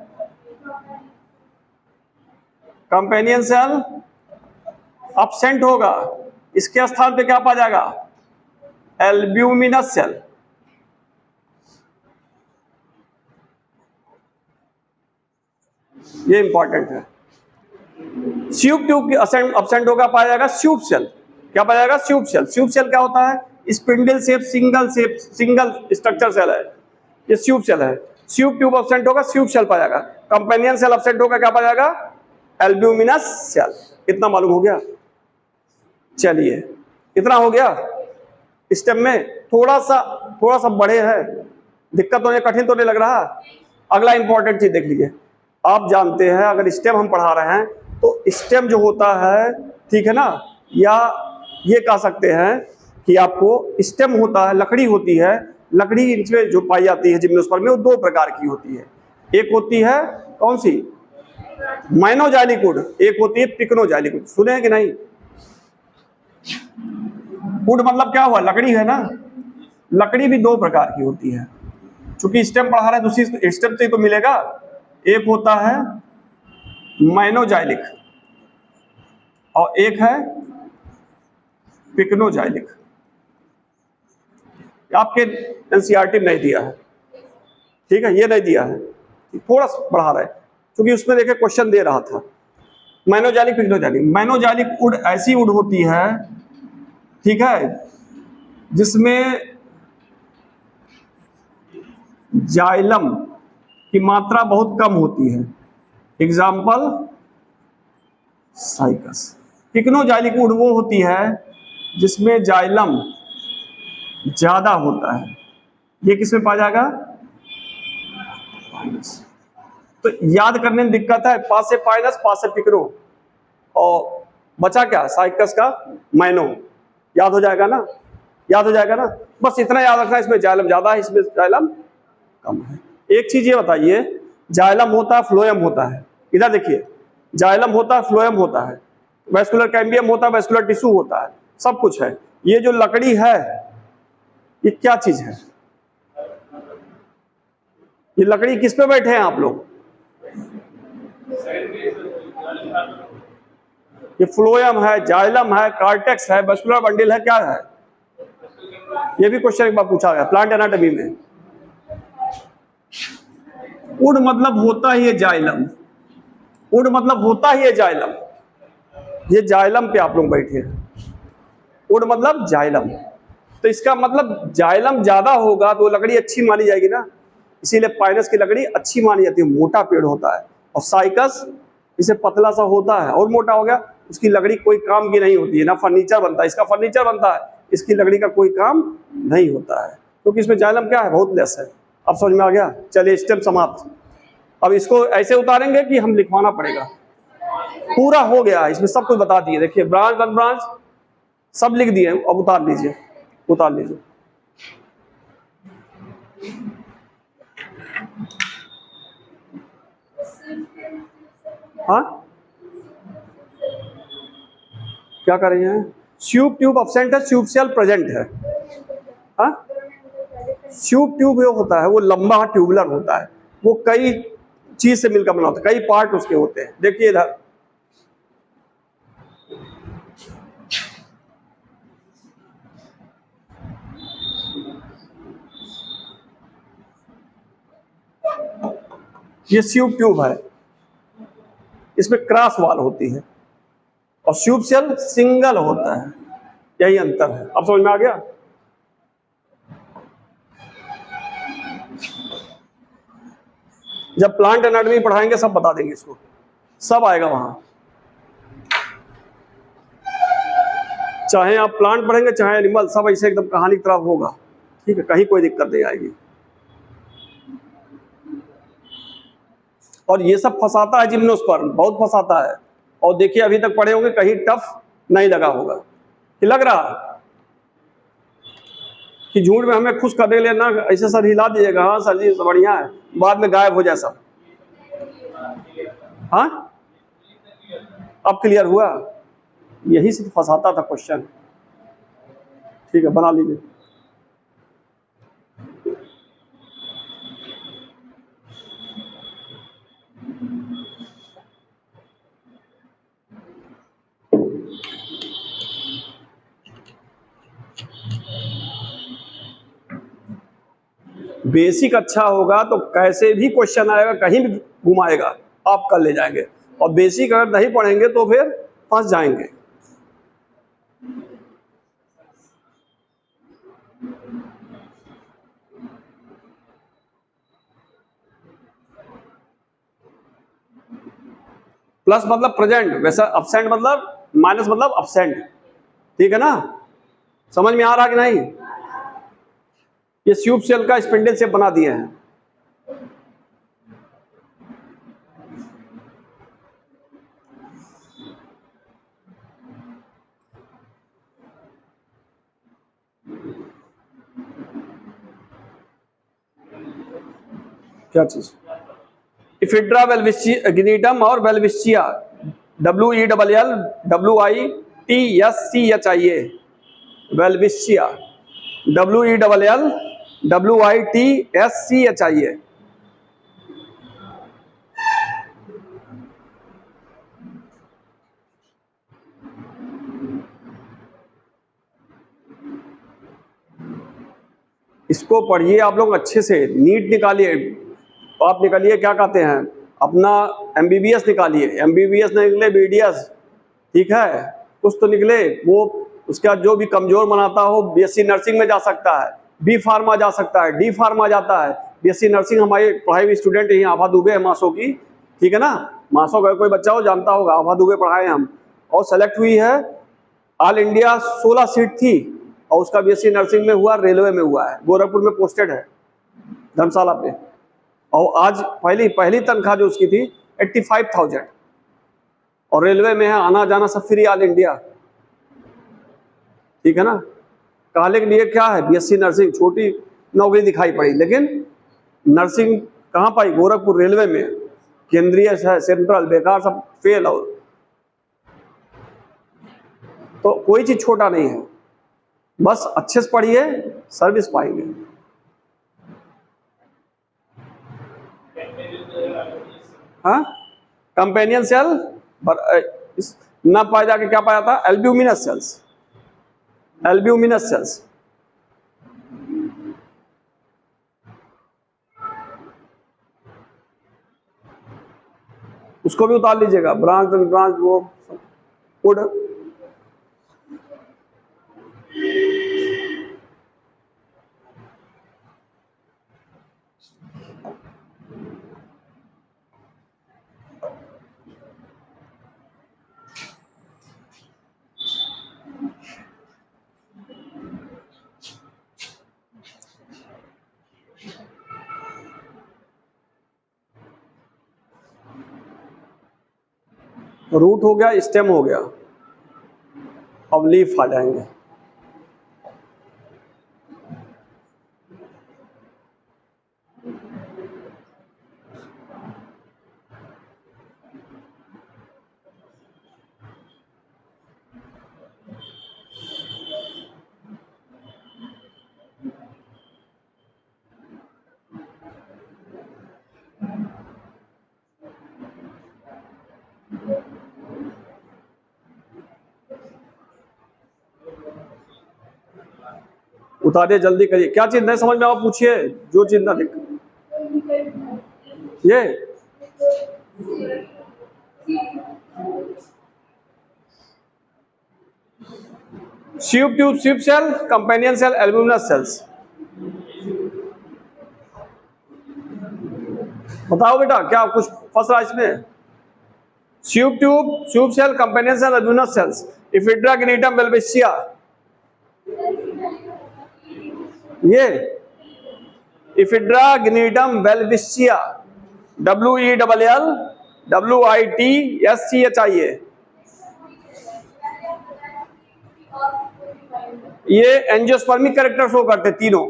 कंपेनियन सेल, अब्सेंट होगा, इसके स्थान पे क्या पा जाएगा, एल्ब्यूमिनस सेल। ये इंपॉर्टेंट है। ट्यूब ट्यूब अब्सेंट होगा, पाया जाएगा ट्यूब सेल। क्या पाया जाएगा, ट्यूब सेल। ट्यूब सेल क्या होता है, spindle shape single structure cell है, ये ट्यूब सेल है। ट्यूब ट्यूब अब्सेंट होगा, ट्यूब सेल पाया जाएगा। कंपेनियन सेल अब्सेंट होगा, क्या पाया जाएगा, एल्ब्यूमिनस सेल। इतना मालूम हो गया, चलिए इतना हो गया। स्टेप में थोड़ा सा बड़े है, दिक्कत होने, कठिन तो नहीं लग रहा। अगला इंपॉर्टेंट चीज देख लीजिए, आप जानते हैं अगर स्टेम हम पढ़ा रहे हैं तो स्टेम जो होता है, ठीक है ना, या ये कह सकते हैं कि आपको स्टेम होता है, लकड़ी होती है, लकड़ी इसमें जो पाई जाती है जिम्नोस्पर्म में, वो दो प्रकार की होती है। एक होती है कौन सी, माइनोजाइलिक वुड, एक होती है पिक्नोजाइलिक वुड। सुने हैं कि नहीं, वुड मतलब क्या हुआ, लकड़ी है ना। लकड़ी भी दो प्रकार की होती है, चूंकि स्टेम पढ़ा रहा है दूसरी स्टेम से ही तो मिलेगा। एक होता है माइनोजाइलिक और एक है पिक्नोजाइलिक। आपके एनसीईआरटी में नहीं दिया है, ठीक है, ये नहीं दिया है, थोड़ा सा पढ़ा रहा है, क्योंकि उसमें देखे क्वेश्चन दे रहा था। माइनोजाइलिक पिक्नोजाइलिक, माइनोजाइलिक वुड ऐसी वुड होती है, ठीक है, जिसमें जाइलम की मात्रा बहुत कम होती है। Example cycas. पिक्नोजाइलिक वुड वो होती है जिसमें जाइलम ज्यादा होता है। ये किसमें पाया जाएगा, तो याद करने में दिक्कत है, पास से पाइनस, पास से पिक्नो, और बचा क्या, साइकस का माइनो। याद हो जाएगा ना, याद हो जाएगा ना, बस इतना याद रखना, इसमें जाइलम ज्यादा है, इसमें जाइलम कम है। एक चीज ये बताइए, जाइलम होता है, फ्लोएम होता है, इधर देखिए, जाइलम होता है, फ्लोएम होता है, वैस्कुलर कैम्बियम होता है, वैस्कुलर टिश्यू होता है, सब कुछ है। ये जो लकड़ी है ये क्या चीज है, ये लकड़ी किस पे बैठे हैं आप लोग, ये फ्लोएम है, जाइलम है, कार्टेक्स है, वैस्कुलर बंडल है, क्या है, ये भी क्वेश्चन एक बार पूछा गया प्लांट एनाटॉमी में। वुड मतलब होता ही है जाइलम, वुड मतलब होता ही है जाइलम, ये जाइलम पे आप लोग बैठे हैं, वुड मतलब जाइलम, तो इसका मतलब जाइलम ज्यादा होगा तो लकड़ी अच्छी मानी जाएगी ना, इसीलिए पाइनस की लकड़ी अच्छी मानी जाती है, मोटा पेड़ होता है। और साइकस इसे पतला सा होता है और मोटा हो गया, उसकी लकड़ी कोई काम की नहीं होती है, ना फर्नीचर बनता है, इसका फर्नीचर बनता है, इसकी लकड़ी का कोई काम नहीं होता है, क्योंकि इसमें जाइलम क्या है, बहुत लेस है। अब समझ में आ गया, चलिए स्टेप समाप्त। अब इसको ऐसे उतारेंगे कि हम लिखवाना पड़ेगा, पूरा हो गया, इसमें सब कुछ बता दिए, देखिए ब्रांच अन ब्रांच सब लिख दिए। अब उतार लीजिए, उतार लीजिए। हाँ क्या कर रही हैं, ट्यूब ट्यूब अब्सेंट है, ट्यूब सेल प्रेजेंट है। हाँ ट्यूब ट्यूब जो होता है वो लंबा ट्यूबुलर होता है, वो कई चीज से मिलकर बना होता है, कई पार्ट उसके होते हैं। देखिए इधर ये ट्यूब ट्यूब है, इसमें क्रॉस वाल होती है, और ट्यूब सेल सिंगल होता है, यही अंतर है। अब समझ में आ गया। जब प्लांट एनाटॉमी पढ़ाएंगे सब बता देंगे, इसको सब आएगा वहां, चाहे आप प्लांट पढ़ेंगे चाहे एनिमल, सब ऐसे एकदम कहानी की तरह होगा, ठीक है, कहीं कोई दिक्कत नहीं आएगी। और ये सब फंसाता है जिम्नोस्पर्म, बहुत फंसाता है, और देखिए अभी तक पढ़े होंगे कहीं टफ नहीं लगा होगा, कि लग रहा कि झूठ में हमें खुश करने के लिए ना ऐसे सर हिला दीजिएगा, हाँ सर जी बढ़िया है, बाद में गायब हो जाए सब। हाँ अब क्लियर हुआ, यही से फंसाता था क्वेश्चन। ठीक है, बना लीजिए। बेसिक अच्छा होगा तो कैसे भी क्वेश्चन आएगा, कहीं भी घुमाएगा, आप कर ले जाएंगे। और बेसिक अगर नहीं पढ़ेंगे तो फिर फंस जाएंगे। प्लस मतलब प्रेजेंट, वैसा अपसेंट मतलब, माइनस मतलब अपसेंट। ठीक है ना, समझ में आ रहा कि नहीं? ये ट्यूब सेल का स्पिंडल शेप बना दिए हैं। क्या चीज? इफिड्रा वेल्विस्टिगनिटम और वेल्विस्टिया, WELLWITSCH वेल्विस्टिया, WELLWITSCH। इसको पढ़िए आप लोग अच्छे से, नीट निकालिए, आप निकालिए क्या कहते हैं अपना MBBS निकालिए, MBBS नहीं निकले BDS, ठीक है, कुछ तो निकले वो। उसके बाद जो भी कमजोर बनाता हो BSc नर्सिंग में जा सकता है, B फार्मा जा सकता है, D फार्मा जाता है। BSc नर्सिंग हमारे पढ़ाई हुई स्टूडेंट यही आभा दुबे है मासो की, ठीक है ना, मासो का कोई बच्चा हो जानता होगा, आभा दुबे पढ़ाए हम, और सेलेक्ट हुई है। ऑल इंडिया 16 सीट थी और उसका BSc नर्सिंग में हुआ, रेलवे में हुआ है, गोरखपुर में पोस्टेड है, धर्मशाला पे। और आज पहली तनख्वाह जो उसकी थी 85,000, और रेलवे में है, आना जाना सब फ्री, ऑल इंडिया। ठीक है ना, काले के लिए क्या है, BSc नर्सिंग, छोटी नौकरी दिखाई पड़ी, लेकिन नर्सिंग कहाँ पाई, गोरखपुर रेलवे में, केंद्रीय है, सेंट्रल, बेकार सब फेल। और तो कोई चीज छोटा नहीं है, बस अच्छे से पढ़िए, सर्विस पाएंगे। हाँ, कंपेनियन सेल न पाया जाके क्या पाया था, एल्ब्यूमिनस सेल्स, एल्ब्यूमिनस सेल्स। उसको भी उतार लीजिएगा, ब्रांच वो कोड। रूट हो गया, स्टेम हो गया, अब लीफ आ जाएंगे। उतारिए, जल्दी करिए, क्या चीज नहीं समझ में आप पूछिए, जो चीज ना दिख। ये tube cell, companion cell, albuminous cells. बताओ बेटा, क्या कुछ फंस रहा इसमें? Tube cell, companion cell, albuminous cells, Ephedra Gnetum Welwitschia, ये इफिड्रा गिनीटम वेल्विस्टिया, WELLWITSCH। ये एंजियोस्पर्मिक कैरेक्टर शो करते, तीनों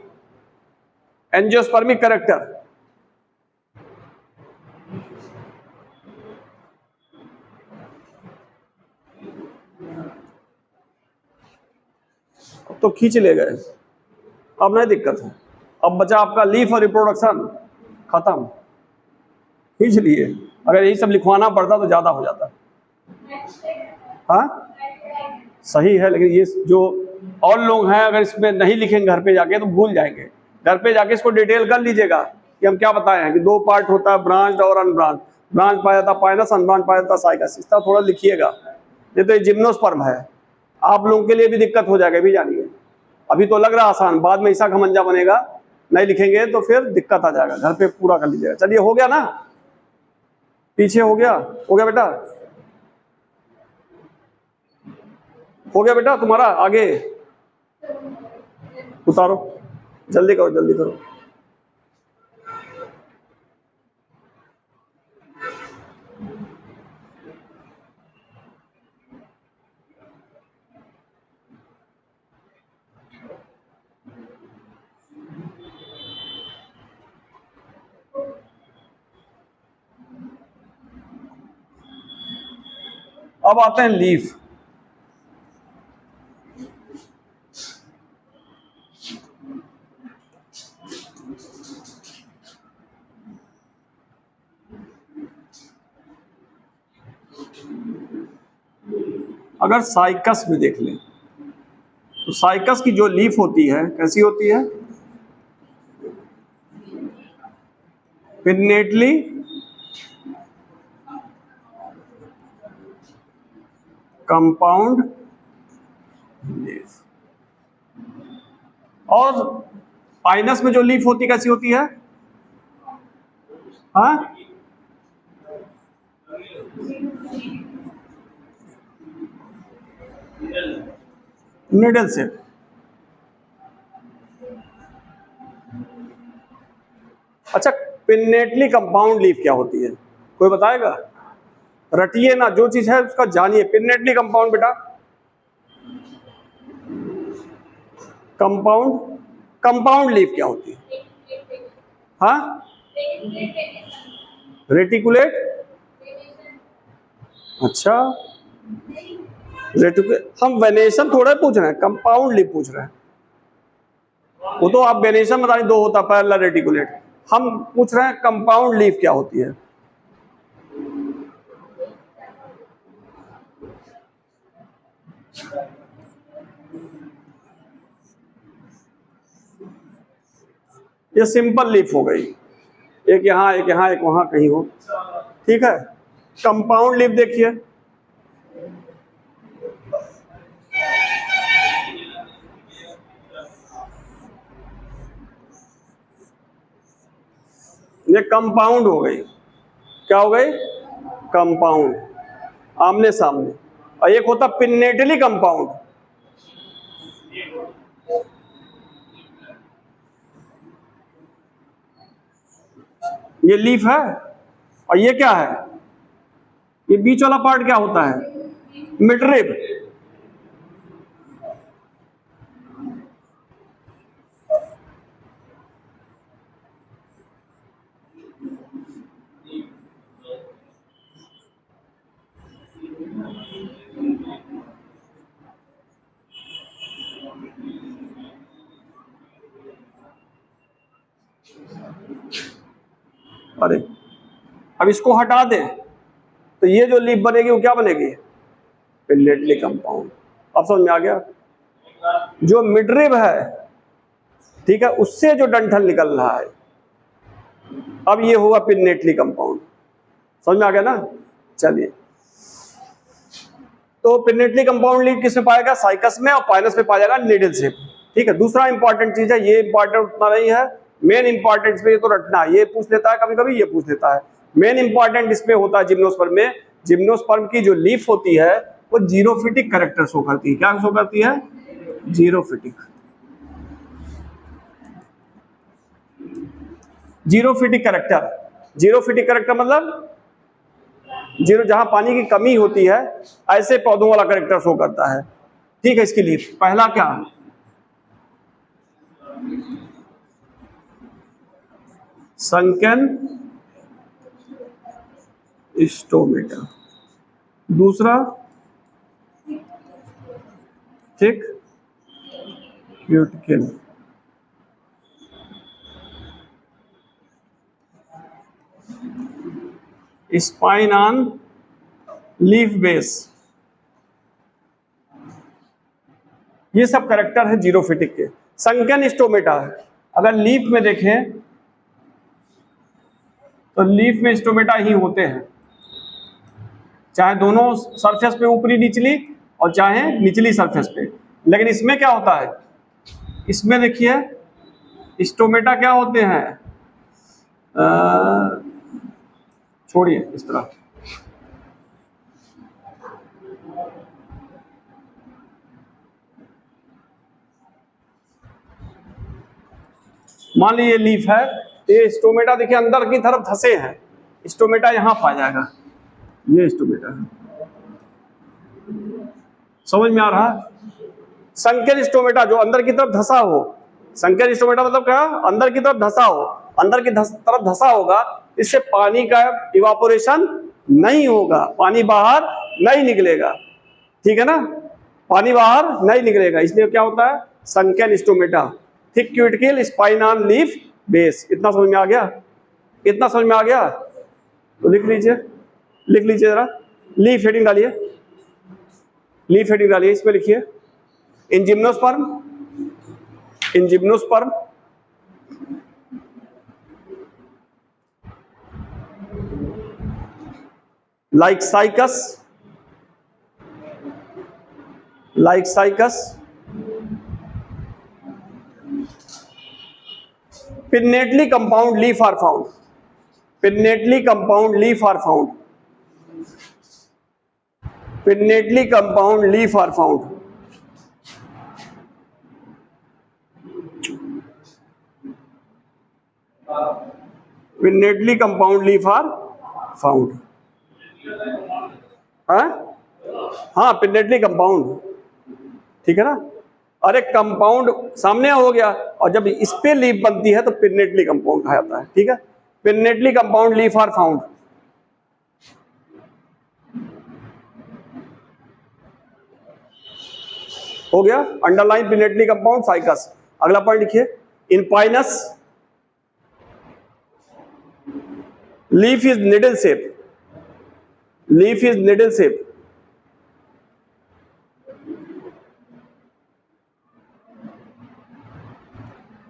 एंजियोस्पर्मिक कैरेक्टर। अब तो खींच ले गए, अब नहीं दिक्कत है। अब बचा आपका लीफ और रिप्रोडक्शन, खत्म, खींच लिए। अगर यही सब लिखवाना पड़ता तो ज्यादा हो जाता। हाँ सही है, लेकिन ये जो और लोग हैं अगर इसमें नहीं लिखेंगे घर पे जाके तो भूल जाएंगे। घर पे जाके इसको डिटेल कर लीजिएगा कि हम क्या बताए हैं कि दो पार्ट होता है, ब्रांच्ड और अनब्रांच। ब्रांच पाया जाता पाइनस, अनब्रांच पाया जाता साइकस। इस तरह थोड़ा लिखिएगा, ये तो जिम्नोस्पर्म है। आप लोगों के लिए भी दिक्कत हो जाएगा, भी जानिए। अभी तो लग रहा आसान, बाद में ऐसा खमंजा बनेगा, नहीं लिखेंगे तो फिर दिक्कत आ जाएगा। घर पे पूरा कर लीजिएगा। चलिए हो गया ना, पीछे हो गया बेटा, हो गया बेटा तुम्हारा। आगे उतारो, जल्दी करो जल्दी करो। अब आते हैं लीफ। अगर साइकस में देख लें तो साइकस की जो लीफ होती है कैसी होती है? Pinnately compound leaf. और पाइनस में जो लीफ होती है कैसी होती है? हाँ निडल से। अच्छा, पिन्नेटली कंपाउंड लीफ क्या होती है, कोई बताएगा? रटिए ना, जो चीज है उसका जानिए। पिन्नेटली कंपाउंड बेटा, कंपाउंड, कंपाउंड लीफ क्या होती है? हाँ रेटिकुलेट। अच्छा हम वेनेशन थोड़ा पूछ रहे हैं, कंपाउंड लीफ पूछ रहे हैं। वो तो आप वेनेशन बताइए, दो होता पैरेलल रेटिकुलेट। हम पूछ रहे हैं कंपाउंड लीफ क्या होती है। ये सिंपल लीफ हो गई, एक यहाँ एक यहाँ एक वहां कहीं हो, ठीक है। कंपाउंड लीफ देखिए, ये कंपाउंड हो गई। क्या हो गई? कंपाउंड, आमने सामने। और एक होता पिन्नेटली कंपाउंड। ये लीफ है, और ये क्या है? ये बीच वाला पार्ट क्या होता है? मिडरिब। अरे अब इसको हटा दें तो ये जो लीफ बनेगी वो क्या बनेगी? Pinnately compound. अब समझ में आ गया? जो मिडरिब है, ठीक है, उससे जो डंठल निकल रहा है, अब ये होगा पिन्नेटली कंपाउंड। समझ में आ गया ना? चलिए, तो पिन्नेटली कंपाउंड लीफ किसमें पाएगा? साइकस में, और पाइनस में पाया जाएगा निडल से। ठीक है, दूसरा इंपॉर्टेंट चीज है, ये इंपॉर्टेंट उतना नहीं है, मेन इंपॉर्टेंट पे तो रटना, ये पूछ लेता है कभी कभी, ये पूछ लेता है। मेन इंपॉर्टेंट इसमें होता है जिम्नोस्पर्म में, जिम्नोस्पर्म की जो लीफ होती है वो जीरोफिटिक कैरेक्टर शो करती है। क्या शो करती है? Xerophytic. Xerophytic character, xerophytic character मतलब जीरो, जहां पानी की कमी होती है ऐसे पौधों वाला कैरेक्टर शो करता है। ठीक है, इसकी लीफ पहला क्या? Sunken stomata. दूसरा, ठीक, cuticle, spine on leaf base, ये सब करेक्टर है जीरोफिटिक के। संकन स्टोमेटा, अगर लीफ में देखें तो लीफ में स्टोमेटा ही होते हैं, चाहे दोनों सरफेस पे ऊपरी निचली और चाहे निचली सरफेस पे। लेकिन इसमें क्या होता है, इसमें देखिए स्टोमेटा क्या होते हैं, छोड़िए इस तरह, मान लीजिए लीफ है, ये स्टोमेटा देखिए अंदर की तरफ धसे हैं, स्टोमेटा यहां पाया जाएगा, ये स्टोमेटा है, समझ में आ रहा है। संकेत स्टोमेटा जो अंदर की तरफ धसा हो, संकेत स्टोमेटा मतलब क्या, अंदर की तरफ धसा हो, अंदर की तरफ धसा होगा, इससे पानी का इवापोरेशन नहीं होगा, पानी बाहर नहीं निकलेगा, ठीक है ना, पानी बाहर नहीं निकलेगा, इसलिए क्या होता है संकेत stomata. Thick cuticle, spine on leaf base, इतना समझ में आ गया, इतना समझ में आ गया, तो लिख लीजिए, लिख लीजिए जरा, लीफ हेडिंग डालिए, लीफ हेडिंग डालिए, इसमें लिखिए in gymnosperm, in gymnosperm like cycas, like cycas, pinnately compound leaf are found, pinnately compound leaf are found, pinnately compound leaf are found, pinnately compound leaf are found, हाँ pinnately compound, ठीक है ना, अरे compound सामने हो गया, और जब इस पे लीफ बनती है तो पिन्नेटली कंपाउंड कहा जाता है, ठीक है, pinnately compound leaf are found. हो गया, अंडरलाइन पिन्नेटली कंपाउंड साइकस। अगला पॉइंट लिखिए, in Pinus leaf is needle shape, leaf is needle shape,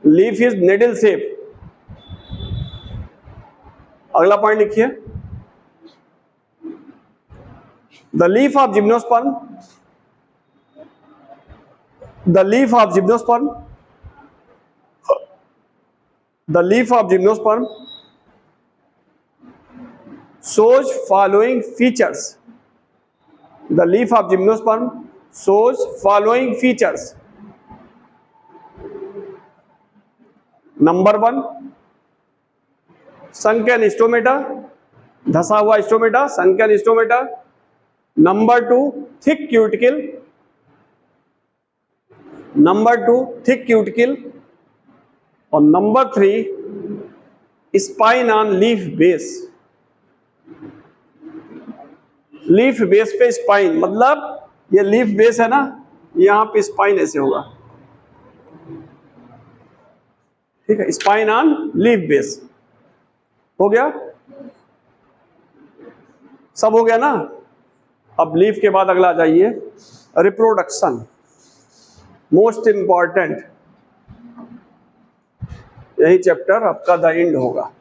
leaf is needle shape. अगला पॉइंट लिखिए, the leaf of gymnosperm, the leaf of gymnosperm, the leaf of gymnosperm shows following features, the leaf of gymnosperm shows following features, number 1 sunken stomata, धसा हुआ stomata, sunken stomata, number 2 thick cuticle, number 2 thick cuticle, और number 3 spine on leaf base, leaf base पे spine, मतलब ये leaf base है ना, यहां पे स्पाइन ऐसे होगा, ठीक है, स्पाइन ऑन लीफ बेस। हो गया, सब हो गया ना। अब लीफ के बाद अगला जाइए, रिप्रोडक्शन, मोस्ट इंपॉर्टेंट, यही चैप्टर आपका द एंड होगा।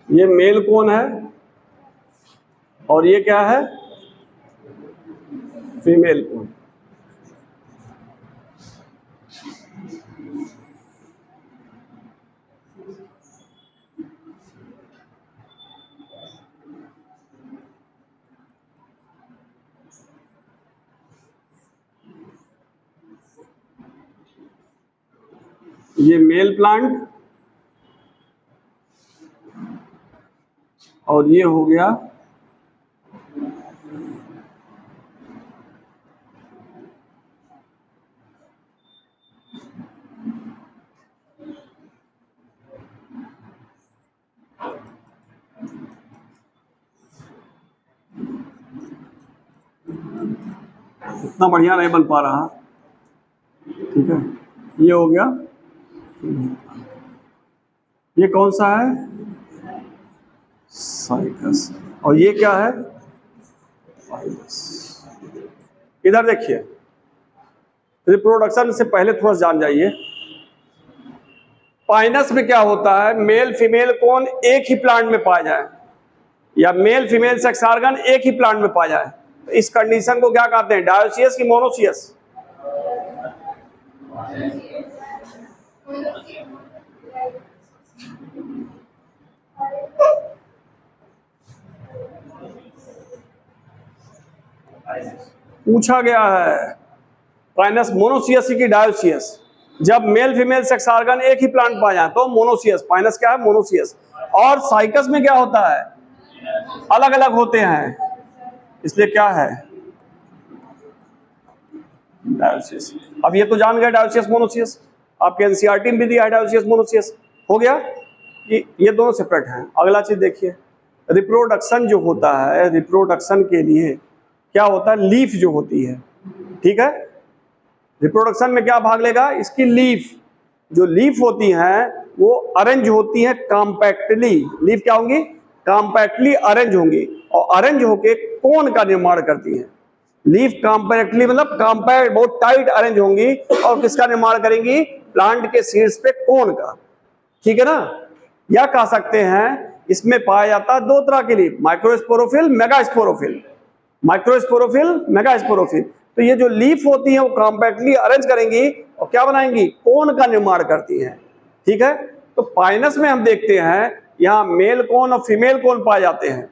ये मेल कौन है और ये क्या है, फीमेल कौन। ये मेल प्लांट और ये हो गया इतना बढ़िया नहीं बन पा रहा, ठीक है। ये हो गया, ये कौन सा है, साइकस, और ये क्या है, फाइलस। इधर देखिए, रिप्रोडक्शन से पहले थोड़ा जान जाइए, पाइनस में क्या होता है, मेल फीमेल कौन एक ही प्लांट में पाया जाए या मेल फीमेल सेक्स ऑर्गन एक ही प्लांट में पाया जाए, तो इस कंडीशन को क्या कहते हैं, डायोसियस की मोनोसियस। पूछा गया है पाइनस मोनोसियस की डायोसियस, जब मेल फीमेल सेक्स ऑर्गन एक ही प्लांट पाया जाए तो मोनोसियस, पाइनस क्या है, मोनोसियस। और साइकस में क्या होता है, अलग अलग होते हैं, इसलिए क्या है, डायोसियस। अब ये तो जान गए डायोसियस मोनोसियस, आपके एनसीईआरटी में भी दिया है डायोसियस मोनोसियस, हो गया कि ये दोनों सेपरेट हैं। अगला चीज देखिए, रिप्रोडक्शन जो होता है, रिप्रोडक्शन के लिए क्या होता है, लीफ जो होती है, ठीक है। रिप्रोडक्शन में क्या भाग लेगा, इसकी लीफ, जो लीफ होती हैं वो अरेंज होती है कॉम्पैक्टली, लीफ क्या होंगी, कॉम्पैक्टली अरेंज होंगी और अरेंज होके कोन का निर्माण करती हैं। लीफ कॉम्पैक्टली मतलब कॉम्पैक्ट, बहुत टाइट अरेंज होंगी और किसका निर्माण करेंगी, प्लांट के सीड्स पे कोन का, ठीक है ना। या कह सकते हैं इसमें पाया जाता है दो तरह के leaf, microsporophyll, megasporophyll, microsporophyll, megasporophyll. तो ये जो लीफ होती है वो कॉम्पैक्टली अरेंज करेंगी और क्या बनाएंगी, कोन का निर्माण करती हैं, ठीक है। तो पाइनस में हम देखते हैं यहाँ मेल कोन और फीमेल कोन पाए जाते हैं,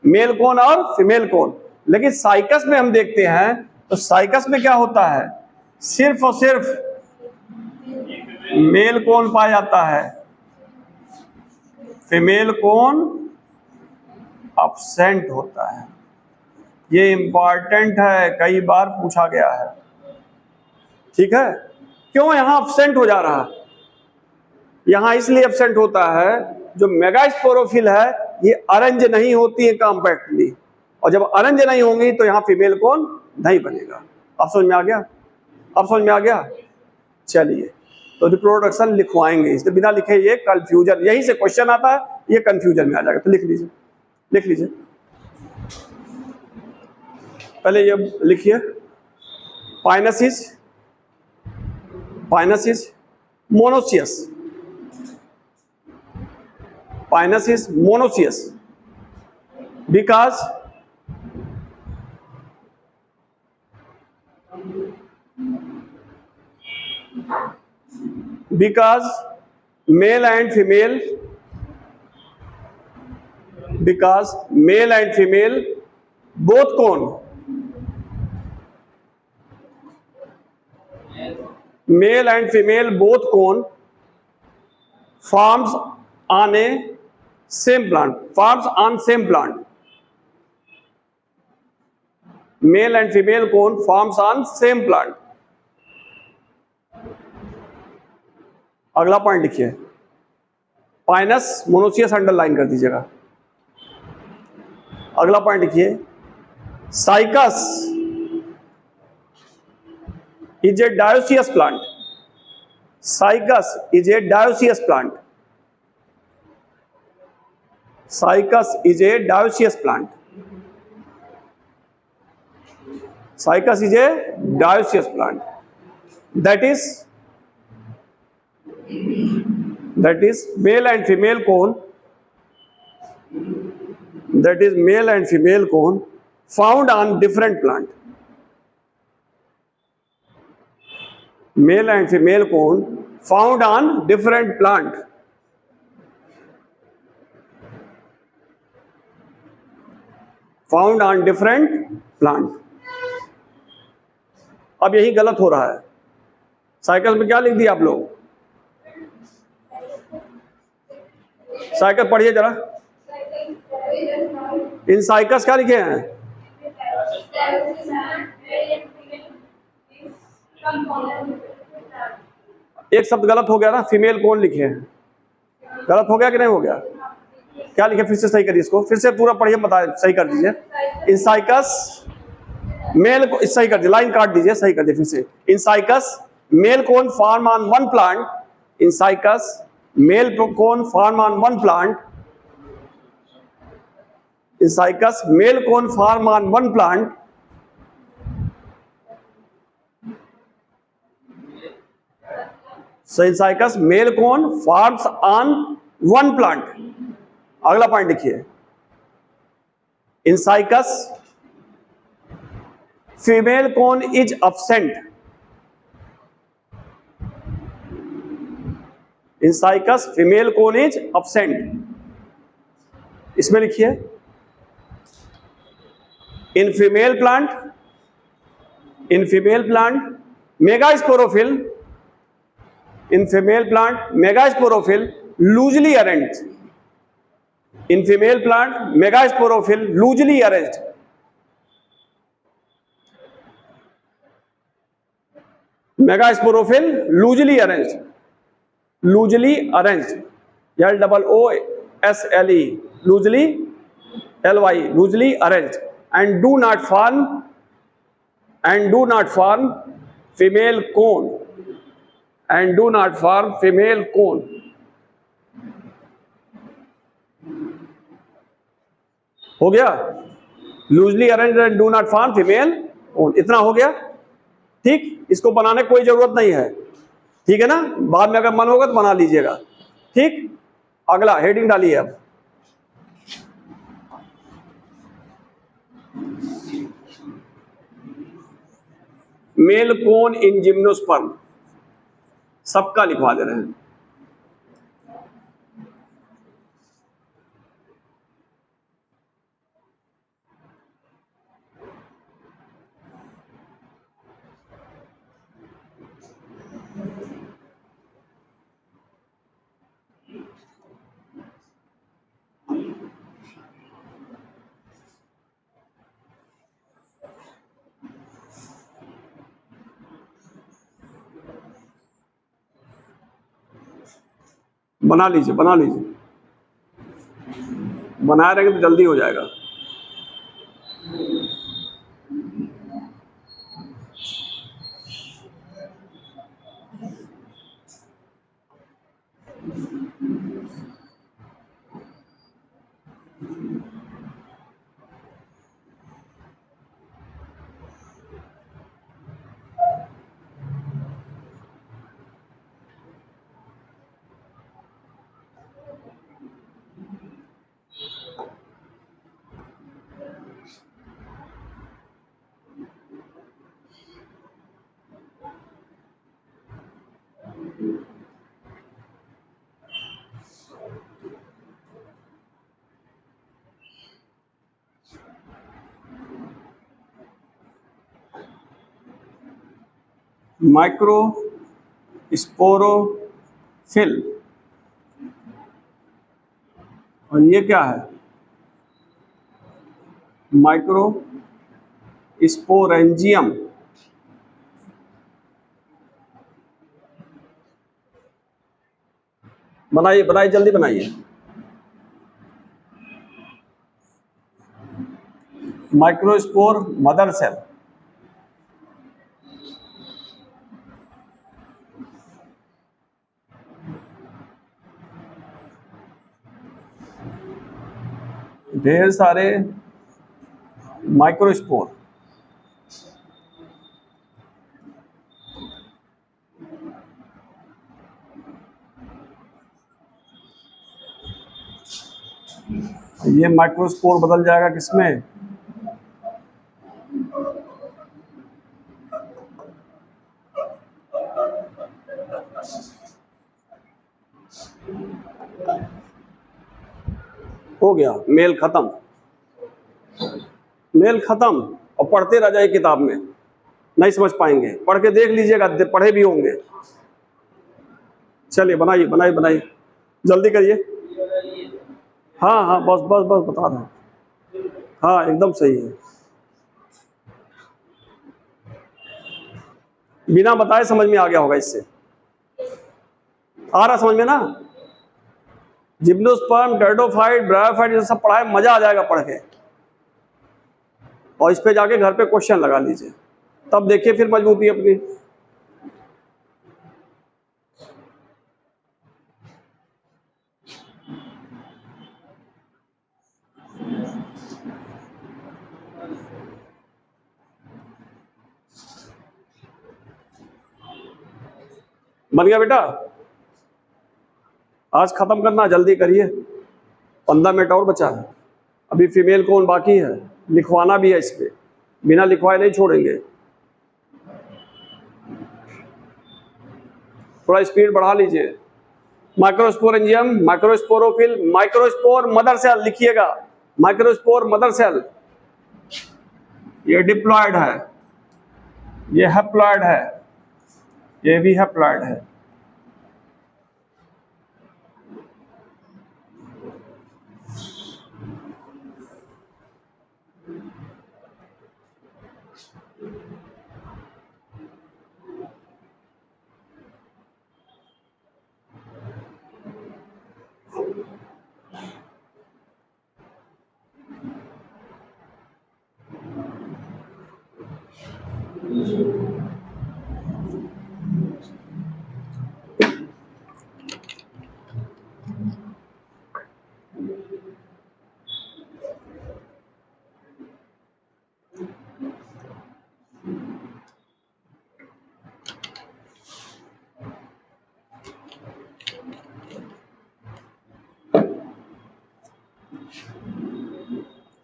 मेल कोन और फीमेल कोन। लेकिन साइकस में हम देखते हैं तो साइकस में क्या होता है, सिर्फ और सिर्फ मेल कोन पाया जाता है, फीमेल कोन एब्सेंट होता है। ये इंपॉर्टेंट है, कई बार पूछा गया है, ठीक है। क्यों यहां एब्सेंट हो जा रहा है, यहां इसलिए एब्सेंट होता है, जो मेगास्पोरोफिल है ये अरेंज नहीं होती है कॉम्पैक्टली, और जब अरेंज नहीं होंगी तो यहां फीमेल कोन नहीं बनेगा। अब समझ में आ गया, अब समझ में आ गया। चलिए, तो रिप्रोडक्शन लिखवाएंगे, इससे बिना लिखे ये कंफ्यूजन, यही से क्वेश्चन आता है, ये कंफ्यूजन में आ जाएगा। तो लिख लीजिए, लिख लीजिए, पहले ये लिखिए, Pinus is monoecious, Pinus is monoecious because male and female, because male and female both cone, male and female both cone forms on a same plant, forms on same plant, male and female cone forms on same plant। अगला point लिखिए, Pinus monoecious underline कर दीजिएगा। अगला point लिखिए, cycas is a dioecious plant, cycas is a dioecious plant, cycas is a dioecious plant, cycas is a dioecious plant, that is male and female cone, that is male and female cone found on different plant, male and female cone found on different plant, found on different plant। अब यही गलत हो रहा है, cycas में क्या लिख दिया आप लोग, साइकस पढ़िए जरा, इन साइकस क्या लिखे हैं? एक शब्द गलत हो गया ना, फीमेल कौन लिखे हैं, गलत हो गया कि नहीं हो गया? क्या लिखे? फिर से सही करिए इसको, फिर से पूरा पढ़िए, बता सही कर दीजिए। इन साइकस मेल को सही कर दीजिए, लाइन काट दीजिए, सही कर दीजिए फिर से। In Cycas male cone form on one plant, in Cycas male cone form on one plant, in Cycas male cone form on one plant, so in cycas male cone forms on one plant। अगला point देखिए, in cycas female cone is absent, in cycas female cone is absent। इसमें लिखिए, in female plant megasporophyll, in female plant megasporophyll loosely arranged, in female plant megasporophyll loosely arranged, megasporophyll loosely arranged, loosely arranged, LOOSLE loosely, LY loosely arranged, and do not form female cone, and do not form female cone। हो गया, loosely arrange and do not form female कोन, इतना हो गया। ठीक, इसको बनाने की कोई जरूरत नहीं है, ठीक है ना, बाद में अगर मन होगा तो बना लीजिएगा। ठीक, अगला हेडिंग डालिए अब, मेल कोन इन जिम्नोस्पर्म, सबका लिखवा दे रहे हैं। बना लीजिए, बना लीजिए, बनाए रहेंगे तो जल्दी हो जाएगा। माइक्रोस्पोरोफिल, और ये क्या है? माइक्रोस्पोरेंजियम। बनाइए बनाइए, जल्दी बनाइए। माइक्रोस्पोर मदर सेल, ढेर सारे माइक्रोस्पोर, ये माइक्रोस्पोर बदल जाएगा किसमें? हो गया, मेल खत्म, मेल खत्म। और पढ़ते रह जाए किताब में, नहीं समझ पाएंगे, पढ़ के देख लीजिएगा, पढ़े भी होंगे। चलिए बनाइए बनाइए बनाइए, जल्दी करिए। हाँ हाँ, बस बस बस बता रहा हूँ। हाँ एकदम सही है, बिना बताए समझ में आ गया होगा, इससे आ रहा समझ में ना। जिम्नोस्पर्म, टेरिडोफाइट, ब्रायोफाइट, ये सब पढ़ाए, मजा आ जाएगा पढ़ के। और इस पे जाके घर पे क्वेश्चन लगा लीजिए, तब देखिए फिर मजबूती अपनी। बन गया बेटा? आज खत्म करना, जल्दी करिए, 15 मिनट और बचा है। अभी फीमेल कौन बाकी है, लिखवाना भी है इस पे, बिना लिखवाए नहीं छोड़ेंगे। थोड़ा स्पीड बढ़ा लीजिए। Microsporangium, microsporophyll, microspore mother cell लिखिएगा, माइक्रोस्पोर मदर सेल। ये डिप्लॉयड है, ये हैप्लॉयड है, ये भी हैप्लॉयड है।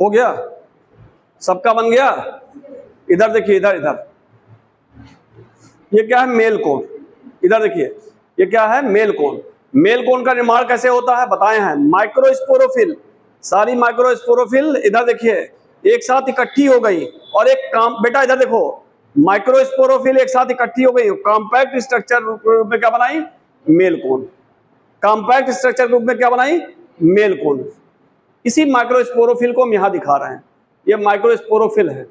हो गया, सबका बन गया। इधर देखिए, इधर इधर, ये क्या है, मेल कोन। इधर देखिए, ये क्या है, मेल कोन। मेल कोन का निर्माण कैसे होता है बताए हैं, माइक्रोस्पोरोफिल। सारी माइक्रोस्पोरोफिल इधर देखिए एक साथ इकट्ठी हो गई, और एक काम, बेटा इधर देखो, माइक्रोस्पोरोफिल एक साथ इकट्ठी हो गई, कॉम्पैक्ट स्ट्रक्चर रूप में क्या बनाई, मेल कोन। कॉम्पैक्ट स्ट्रक्चर रूप में क्या बनाई, मेल कोन। इसी माइक्रोस्पोरोफिल को हम यहां दिखा रहे हैं, ये माइक्रोस्पोरोफिल है।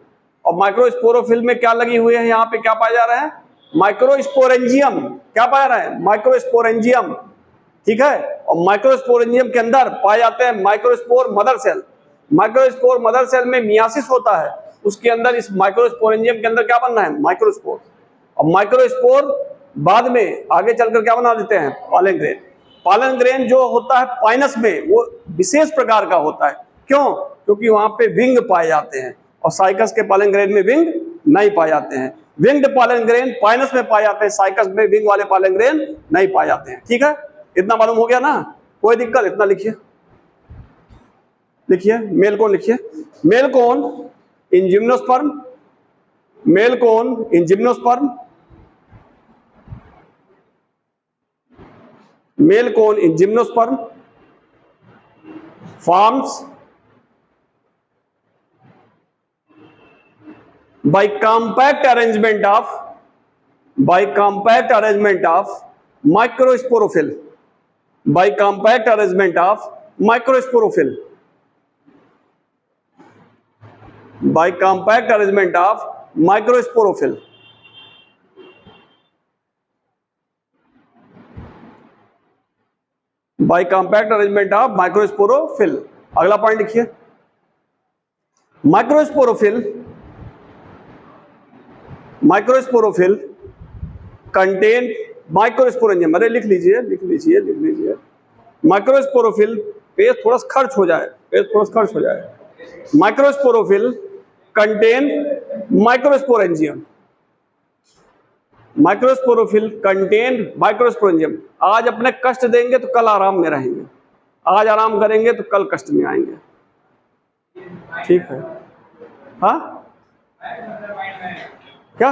और माइक्रोस्पोरोफिल में क्या लगी हुई है, यहाँ पे क्या पाया जा रहा है, माइक्रोस्पोरेंजियम। क्या पाया रहा है, माइक्रोस्पोरेंजियम, ठीक है। और माइक्रोस्पोरेंजियम के अंदर पाए जाते हैं microspore mother cell. Microspore mother cell में मियासिस होता है, उसके अंदर इस माइक्रोस्पोरेंजियम के अंदर क्या बनना है, माइक्रोस्पोर। और माइक्रोस्पोर बाद में आगे चलकर क्या बना देते हैं, पॉलन ग्रेन। पॉलन ग्रेन जो होता है पाइनस में, वो विशेष प्रकार का होता है। क्यों, क्योंकि वहां पे विंग पाए जाते हैं, और साइकस के पॉलन ग्रेन में विंग नहीं पाए जाते हैं। विंग्ड पॉलन ग्रेन पाइनस में पाए जाते हैं, साइकस में विंग वाले पॉलन ग्रेन नहीं पाए जाते हैं। ठीक है, इतना मालूम हो गया ना, कोई दिक्कत, इतना लिखिए। लिखिए मेल कोन, लिखिए male cone in gymnosperm, male cone in gymnosperm, male cone in gymnosperm forms by compact arrangement of microsporophyll, by compact arrangement of microsporophyll, by compact arrangement of microsporophyll। By compact arrangement of microsporophyll. अगला point लिखिए, microsporophyll, microsporophyll contain microsporangium. अरे लिख लीजिए, लिख लीजिए, लिख लीजिए। Microsporophyll, page थोड़ा खर्च हो जाए, पेज थोड़ा खर्च हो जाए। Microsporophyll contain microsporangium, microsporophyll contain microsporangium. आज अपने कष्ट देंगे तो कल आराम में रहेंगे, आज आराम करेंगे तो कल कष्ट में आएंगे। ठीक है, हाँ क्या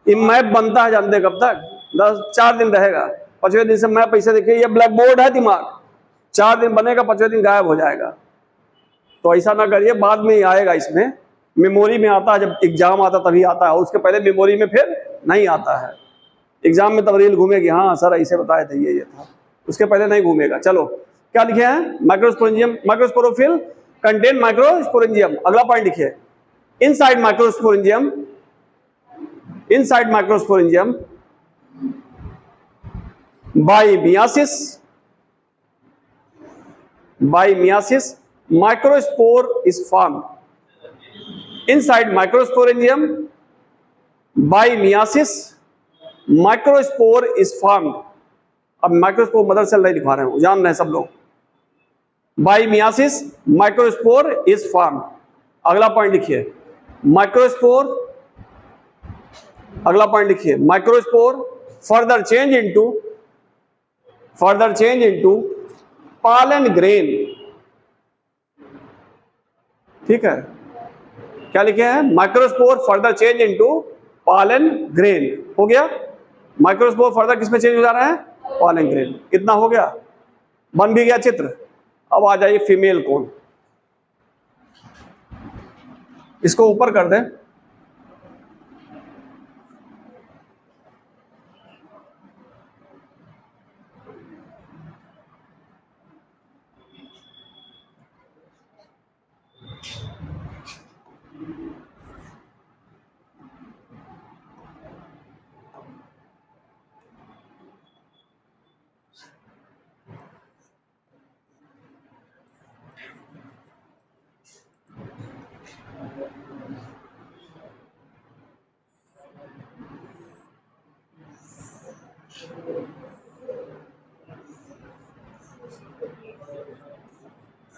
ये मैप बनता है, जानते कब तक, 4 दिन रहेगा, 5वें दिन से मैप पैसे देखिए, ये ब्लैक बोर्ड है दिमाग, 4 दिन बनेगा, 5वें दिन गायब हो जाएगा। तो ऐसा ना करिए, बाद में ही आएगा, इसमें मेमोरी में आता है, जब एग्जाम आता तभी आता है, उसके पहले मेमोरी में फिर नहीं आता है। एग्जाम में तब रील घूमेगी, हाँ सर ऐसे बताए थे, ये था, उसके पहले नहीं घूमेगा। चलो क्या लिखे हैं? Microsporangium, microsporophyll contain microsporangium. अगला पॉइंट लिखिए, inside microsporangium, inside microsporangium by meiosis microspore is formed. Inside microsporangium by meiosis microspore is formed. अब माइक्रोस्पोर मदर सेल नहीं लिखवा रहे हैं, जान रहे हैं सब लोग। By meiosis microspore is formed. अगला पॉइंट लिखिए, माइक्रोस्पोर, अगला पॉइंट लिखिए, microspore further change into pollen grain. ठीक है, क्या लिखे हैं? Microspore further change into pollen grain. हो गया, माइक्रोस्पोर फर्दर किस में चेंज हो जा रहा है? Pollen grain. कितना हो गया? बन भी गया चित्र। अब आ जाइए फीमेल कोन, इसको ऊपर कर दें।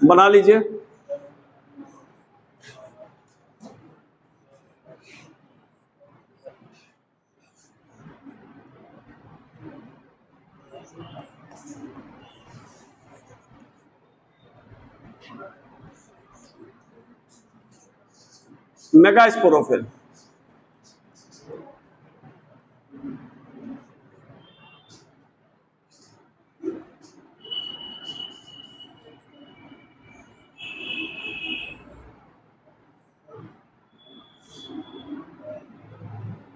बना लीजिए। मेगास्पोरोफिल,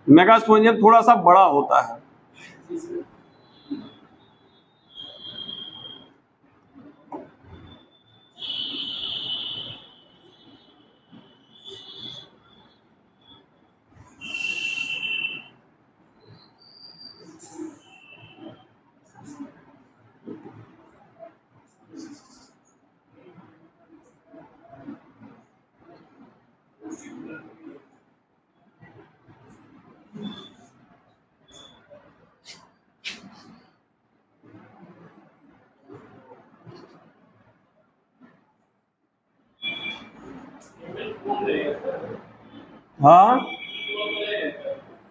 मेगास्पोरेंजियम थोड़ा सा बड़ा होता है। हाँ,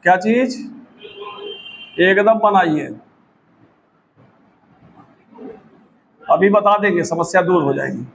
क्या चीज? एकदम बनाइए, अभी बता देंगे, समस्या दूर हो जाएगी।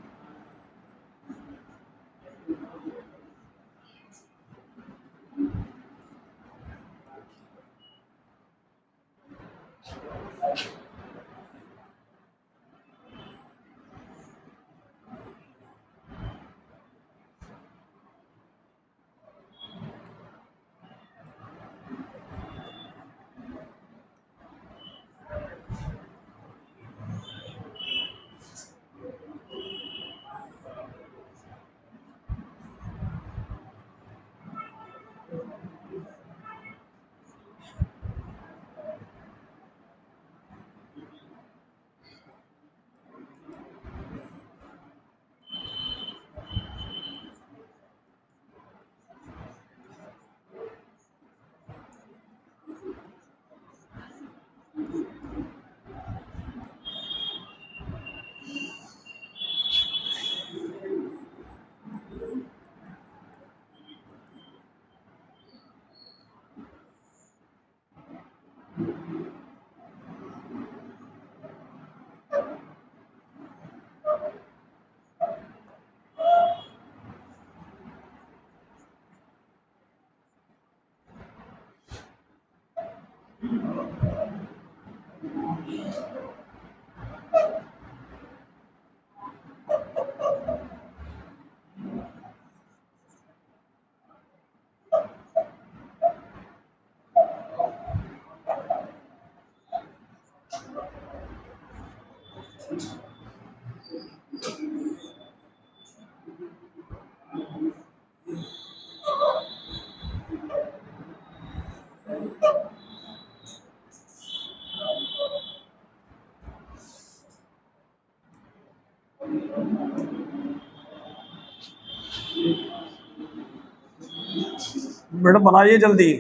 बेटा बनाइए जल्दी।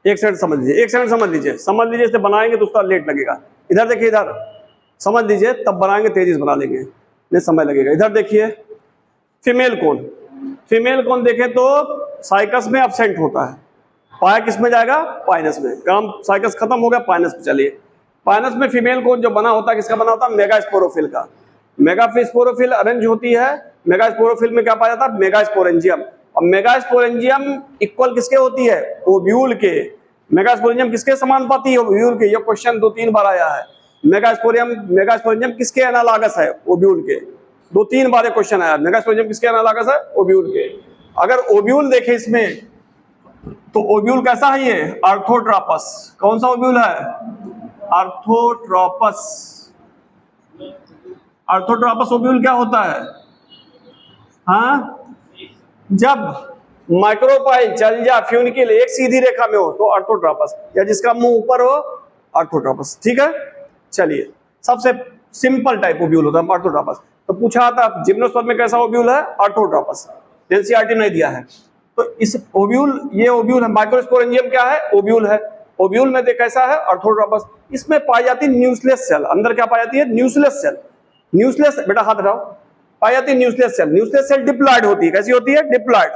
एक सेकंड समझ लीजिए, एक सेकंड समझ लीजिए, इसे बनाएंगे तो उसका लेट लगेगा। इधर देखिए, इधर समझ लीजिए, तब बनाएंगे तेजी से बना लेंगे, नहीं समय लगेगा। इधर देखिए, फीमेल कोन देखें तो साइकस में एब्सेंट होता है, पाया किस में जाएगा, पाइनस में। काम साइकस खत्म हो गया, पाइनस में चलिए। पाइनस में फीमेल कोन जो बना होता है, किसका बना होता है, मेगास्पोरोफिल का। मेगास्पोरोफिल अरेंज होती है, मेगास्पोरोफिल में क्या पाया जाता है, मेगास्पोरेंजियम। और मेगास्पोरेंजियम इक्वल किसके होती है, ओव्यूल के। मेगास्पोरेंजियम किसके समानुपाती है, ओव्यूल के। ये क्वेश्चन 2-3 बार आया है। मेगास्पोरेंजियम किसके एनालॉगस है, ओव्यूल के। 2-3 बार क्वेश्चन आया, मेगास्पोरेंजियम किसके एनालॉगस है, ओव्यूल के। अगर ओव्यूल देखे इसमें तो ओव्यूल कैसा है, ये आर्थोट्रोपस। कौन सा ओव्यूल है, आर्थोट्रोपस। आर्थोट्रोपस ओव्यूल क्या होता है, हाँ, जब माइक्रोपाइल चल जा फ्यूनिक्यूल एक सीधी रेखा में हो तो आर्थोट्रोपस, या जिसका मुंह ऊपर हो आर्थोट्रोपस। ठीक है, चलिए, सबसे सिंपल टाइप ओव्यूल होता है आर्थोट्रोपस। तो पूछा था जिम्नोस्पर्म में कैसा ओव्यूल है, आर्थोट्रोपस। एनसीईआरटी ने दिया है। तो इस ओव्यूल, ये ओव्यूल है। माइक्रोस्पोरेंजियम क्या है, ओव्यूल है। ओव्यूल में कैसा है, आर्थोट्रोपस। इसमें पाई जाती है न्यूक्लियस सेल। अंदर क्या पाई जाती है, न्यूक्लियस सेल। न्यूक्लियस, बेटा हाथ हटाओ, पाई जाती है nucleus cell. Nucleus cell diploid होती है, कैसी होती है, डिप्लॉयड।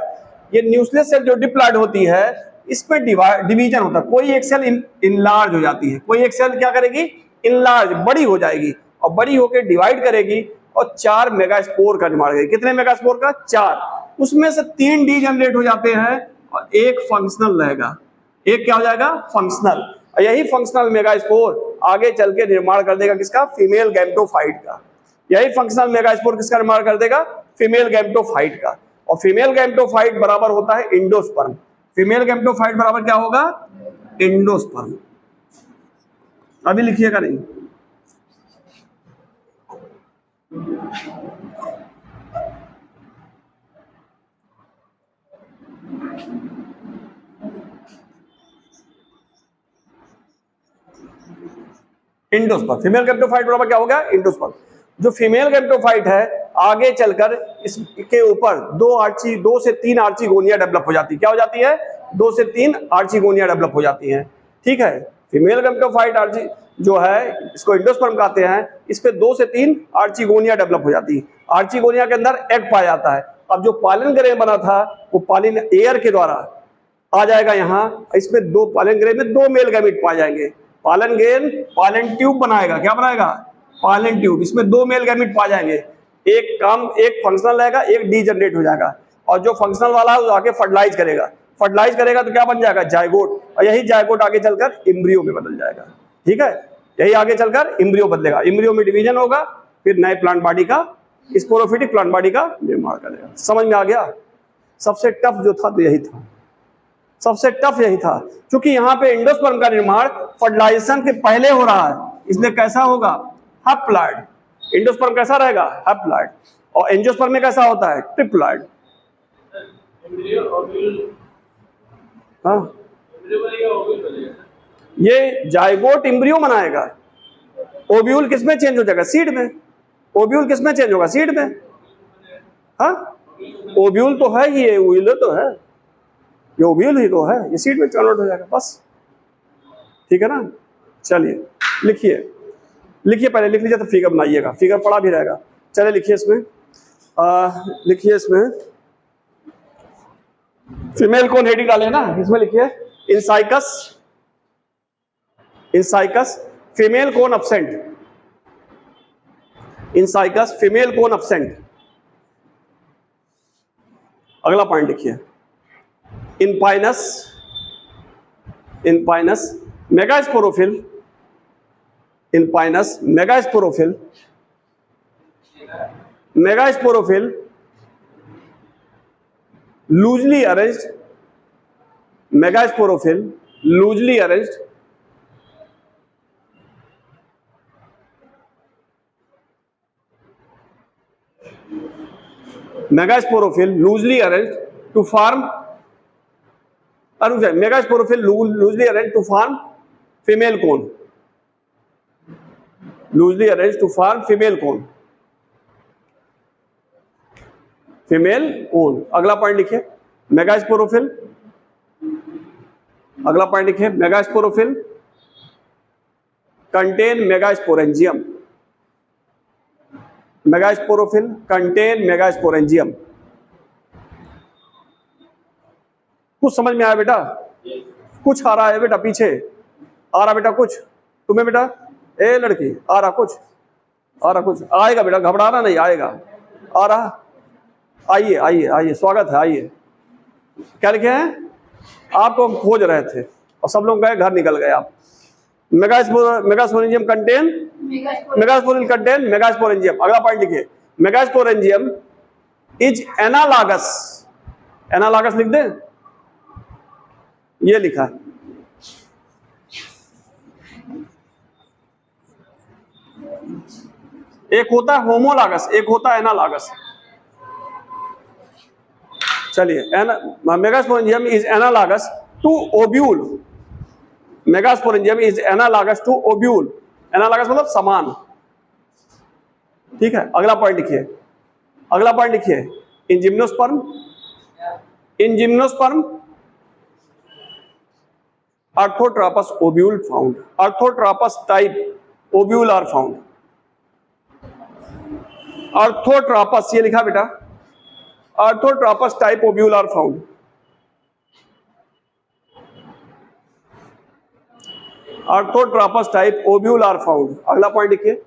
ये न्यूक्लियस सेल जो डिप्लॉयड होती है, इसमें डिवीजन होता है। कोई एक सेल इनलार्ज हो जाती है, कोई एक सेल क्या करेगी, इनलार्ज, बड़ी हो जाएगी, और बड़ी होकर डिवाइड करेगी और 4 मेगास्पोर का निर्माण करेगी। कितने मेगास्पोर का, 4। उसमें से 3 डी जनरेट हो जाते हैं और एक फंक्शनल रहेगा। एक क्या हो जाएगा, फंक्शनल। और यही फंक्शनल मेगास्पोर आगे चल के निर्माण कर देगा किसका, फीमेल गैमेटोफाइट का। यही फंक्शनल मेगास्पोर किसका निर्माण कर देगा, फीमेल गैमेटोफाइट का। और फीमेल गैमेटोफाइट बराबर होता है इंडोस्पर्म। फीमेल गैमेटोफाइट बराबर क्या होगा, इंडोस्पर्म। अभी लिखिएगा नहीं, इंडोस्पर्म। फीमेल गैमेटोफाइट बराबर क्या होगा, इंडोस्पर्म। जो फीमेल गैमेटोफाइट है, आगे चलकर इसके ऊपर 2 से 3 आर्चिगोनिया डेवलप हो जाती है। क्या हो जाती है, 2 से 3 आर्चिगोनिया डेवलप हो जाती है। ठीक है, फीमेल गैमेटोफाइट आर्ची जो है, इसको इंडोस्पर्म कहते हैं। इस पे 2 से 3 आर्चिगोनिया डेवलप हो जाती है। आर्चिगोनिया के अंदर एग पाया जाता है। अब जो पालन ग्रह बना था, वो पालिन एयर के द्वारा आ जाएगा यहाँ। इसमें 2 पालन ग्रह में 2 मेल गैमेट पाए जाएंगे। पालन ग्रेन पालन ट्यूब बनाएगा, क्या बनाएगा, पालन ट्यूब। इसमें 2 मेल गैमेट पा जाएंगे। एक फंक्शनल रहेगा, एक डी जनरेट हो जाएगा। और जो फंक्शनल वाला है वो आगे फर्टिलाइज करेगा तो क्या बन जाएगा, जायगोट। और यही जायगोट आगे चलकर इम्ब्रियो में बदल जाएगा। ठीक है, यही आगे चलकर इम्ब्रियो बदलेगा। इम्ब्रियो में डिवीजन होगा, फिर नए प्लांट बॉडी का, स्पोरोफिटिक प्लांट बॉडी का निर्माण करेगा। समझ में आ गया। सबसे टफ जो था तो यही था, सबसे टफ यही था, क्योंकि यहाँ पे एंडोस्पर्म का निर्माण फर्टिलाइजेशन के पहले हो रहा है, इसलिए कैसा होगा, हैप्लॉइड। एंडोस्पर्म कैसा रहेगा, हैप्लॉइड, और एंजियोस्पर्म में कैसा होता है, ट्रिप्लॉइड। हाँ, ये जाइगोट एम्ब्रियो बनाएगा, ओव्यूल किसमें चेंज हो जाएगा, सीड में। ओव्यूल किसमें चेंज होगा, सीड में। हाँ, ओव्यूल तो है ही, ये ओव्यूल तो है, ये ओव्यूल ही तो है, ये सीड में कन्वर्ट हो जाएगा बस, ठीक है ना। चलिए लिखिए, लिखिए पहले लिख लीजिए तो फिगर बनाइएगा, फिगर पड़ा भी रहेगा। चलिए लिखिए इसमें, लिखिए इसमें फीमेल कौन हेडिंग डाले ना, इसमें लिखिए in Cycas, in Cycas female cone absent, in Cycas female cone absent. अगला पॉइंट लिखिए, in Pinus, in Pinus megasporophyll, in Pinus megasporophyll, megasporophyll loosely arranged, megasporophyll loosely arranged, megasporophyll loosely arranged to form, megasporophyll loosely arranged to form female cone, loosely arranged to form female cone, female cone. अगला point लिखिए, megasporophyll, अगला point लिखिए, megasporophyll contain megasporangium, megasporophyll contain megasporangium. कुछ समझ में आया बेटा, कुछ आ रहा है बेटा, पीछे आ रहा बेटा कुछ तुम्हें, बेटा ए लड़की आ रहा कुछ, आ रहा कुछ, आएगा बेटा, घबराना नहीं, आएगा, आ रहा, आइए आइए आइए, स्वागत है, आइए। क्या लिखे हैं, आपको खोज रहे थे और सब लोग गए, घर निकल गए आप। Megasporangium contain, megasporophyll contain megasporangium. अगला पॉइंट लिखिए, मेगास्पोरेंजियम इज एनालॉगस, एनालॉगस लिख दें, ये लिखा है। एक होता है होमोलॉगस, एक होता है एनालॉगस। चलिए, megasporangium is analogous to ovule, megasporangium is analogous to ovule, analogous मतलब समान, ठीक है। अगला पॉइंट लिखिए, अगला पॉइंट लिखिए, in gymnosperm, in gymnosperm orthotropous ovule found, orthotropous type ovule are found, orthotropous ये लिखा बेटा, orthotropous type ovule are found. Orthotropous type ovule are found. अगला पॉइंट लिखिए,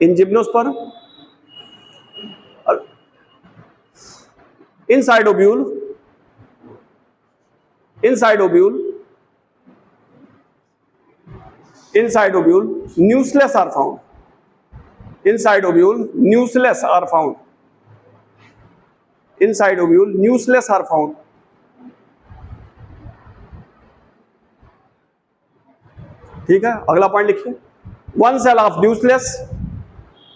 in gymnosperm inside ovule, inside ovule, inside ovule nucleus are found, inside ovule nucleus are found, inside ovule nucleus are found। ठीक है, अगला point लिखिए, one cell of nucleus,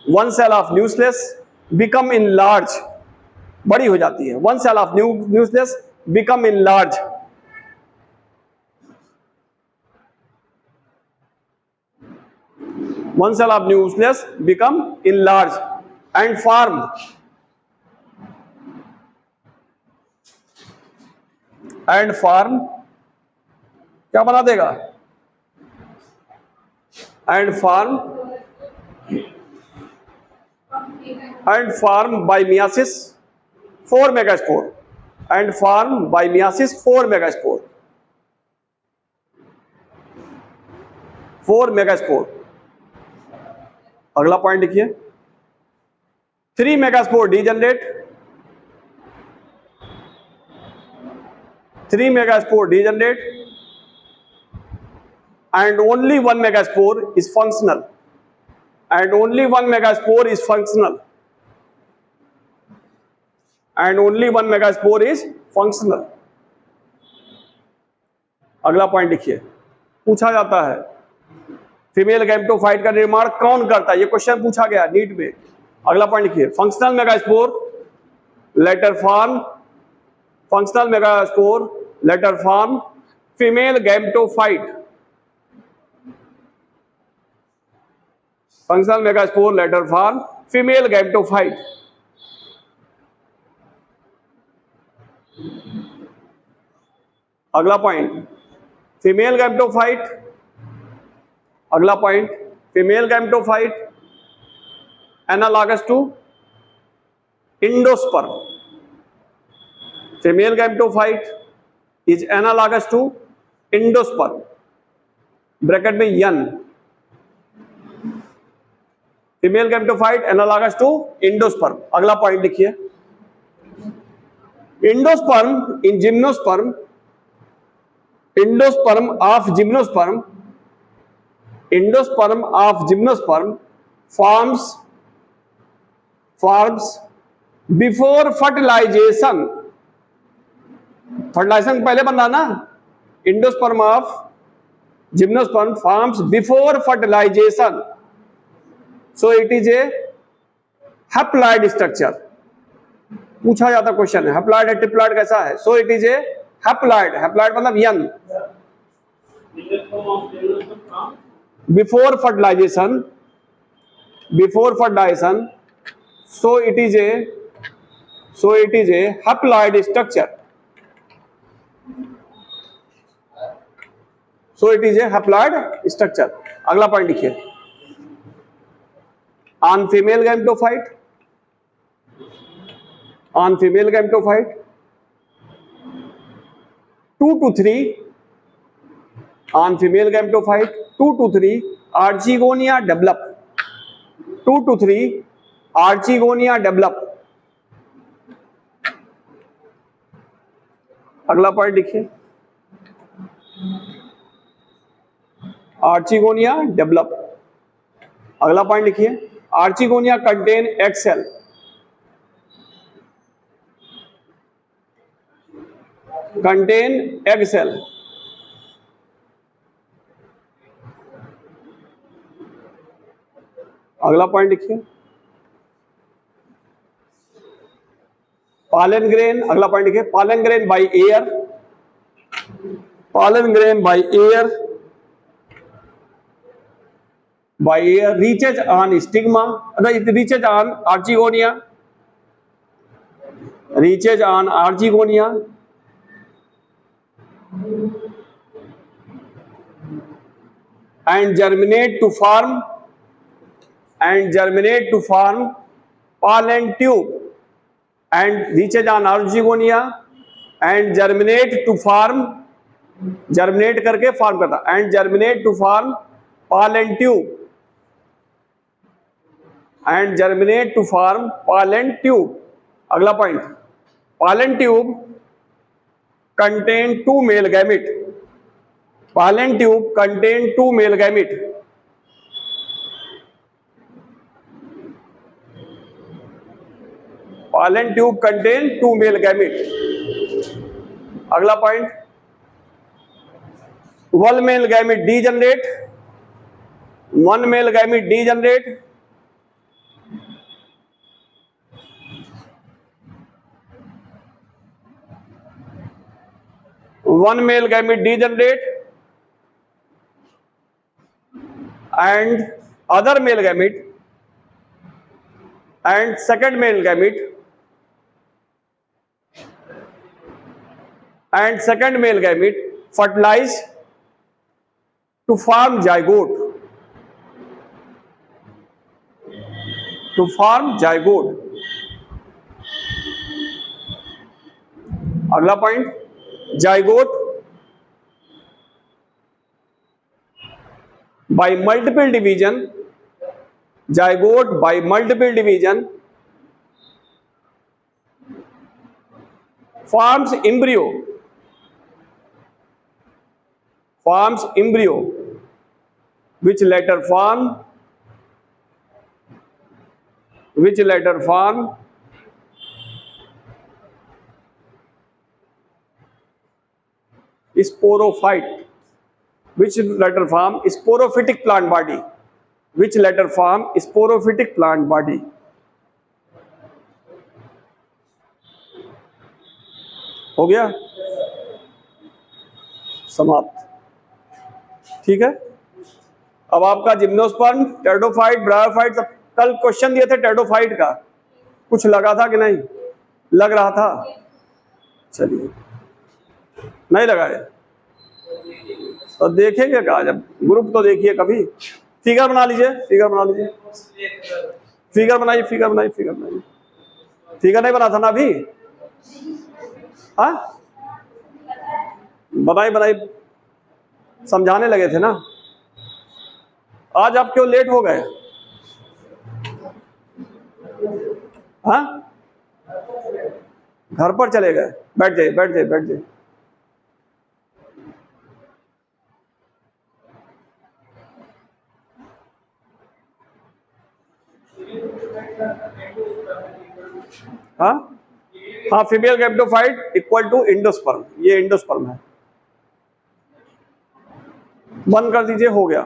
one cell of nucleus become in large, बड़ी हो जाती है, one cell of nucleus become in large, one cell of nucleus become enlarged and form, and form क्या बना देगा, and form, and form by meiosis 4 megaspore, and form by meiosis 4 megaspore, 4 megaspore। अगला point लिखिए, 3 megaspore degenerate, 3 megaspore degenerate and only 1 megaspore is functional, and only 1 megaspore is functional। and only 1 megaspore is functional. अगला point लिखिए, पूछा जाता है female gametophyte का निर्माण कौन करता है, ये क्वेश्चन पूछा गया नीट में। अगला पॉइंट लिखिए, functional megaspore later form, functional megaspore later form female gametophyte, functional megaspore later form female gametophyte. अगला पॉइंट फीमेल गैमेटोफाइट, अगला point female gametophyte analogous to endosperm, female gametophyte is analogous to endosperm, bracket में यन, female gametophyte analogous to endosperm. अगला point लिखिए, endosperm in gymnosperm, endosperm of gymnosperm, endosperm of gymnosperm forms before fertilisation, fertilisation पहले बन रहा ना, endosperm of gymnosperm forms before fertilisation, so it is a haploid structure. पूछा जाता question है haploid है ट्रिप्लॉइड कैसा है, so it is a haploid, haploid मतलब young, before fertilisation, before fertilisation, so it is a haploid structure, so it is a haploid structure. अगला point लिखिए, on female gametophyte, on female gametophyte 2 to 3, on female gametophyte 2 to 3 archegonia develop, 2 to 3 archegonia develop। अगला point लिखिए, archegonia develop. अगला point लिखिए, archegonia contain egg cell, contain egg cell. अगला point लिखिए, pollen grain. अगला point लिखिए, pollen grain by air, pollen grain by air, by air reaches on stigma, reaches on archegonia, reaches on archegonia and germinate to form pollen tube and reaches on archegonia and germinate to form, germinate करके form करता and germinate to form pollen tube and germinate to form pollen tube। अगला point, pollen tube contain 2 male gamete, pollen tube contain 2 male gamete, pollen tube contain 2 male gamete। अगला point, 1 male gamete degenerate, 1 male gamete degenerate, 1 male gamete degenerate and other male gamete and second male gamete and second male gamete fertilize to form zygote, to form zygote। अगला point, zygote by multiple division, zygote by multiple division forms embryo, forms embryo which later form sporophyte, which letter form sporophytic plant body, which letter form sporophytic plant body. हो गया, समाप्त। ठीक है, अब आपका gymnosperm, pteridophyte, bryophyte, सब कल question दिए थे टेरिडोफाइट का, कुछ लगा था कि नहीं? लग रहा था, चलिए नहीं लगाए तो देखेंगे क्या, जब ग्रुप तो देखिए कभी। फिगर बना लीजिए, फिगर बना लीजिए, फिगर बनाइए, फिगर बनाइए, फिगर बनाइए। फिगर नहीं बना था ना अभी? हाँ, बनाई बनाई, समझाने लगे थे ना। आज आप क्यों लेट हो गए? हाँ, घर पर चले गए? बैठ जाइए, बैठ जाइए, बैठ जाइए। हाँ हाँ, female gametophyte equal to endosperm, ये इंडोस्पर्म है। बंद कर दीजिए, हो गया।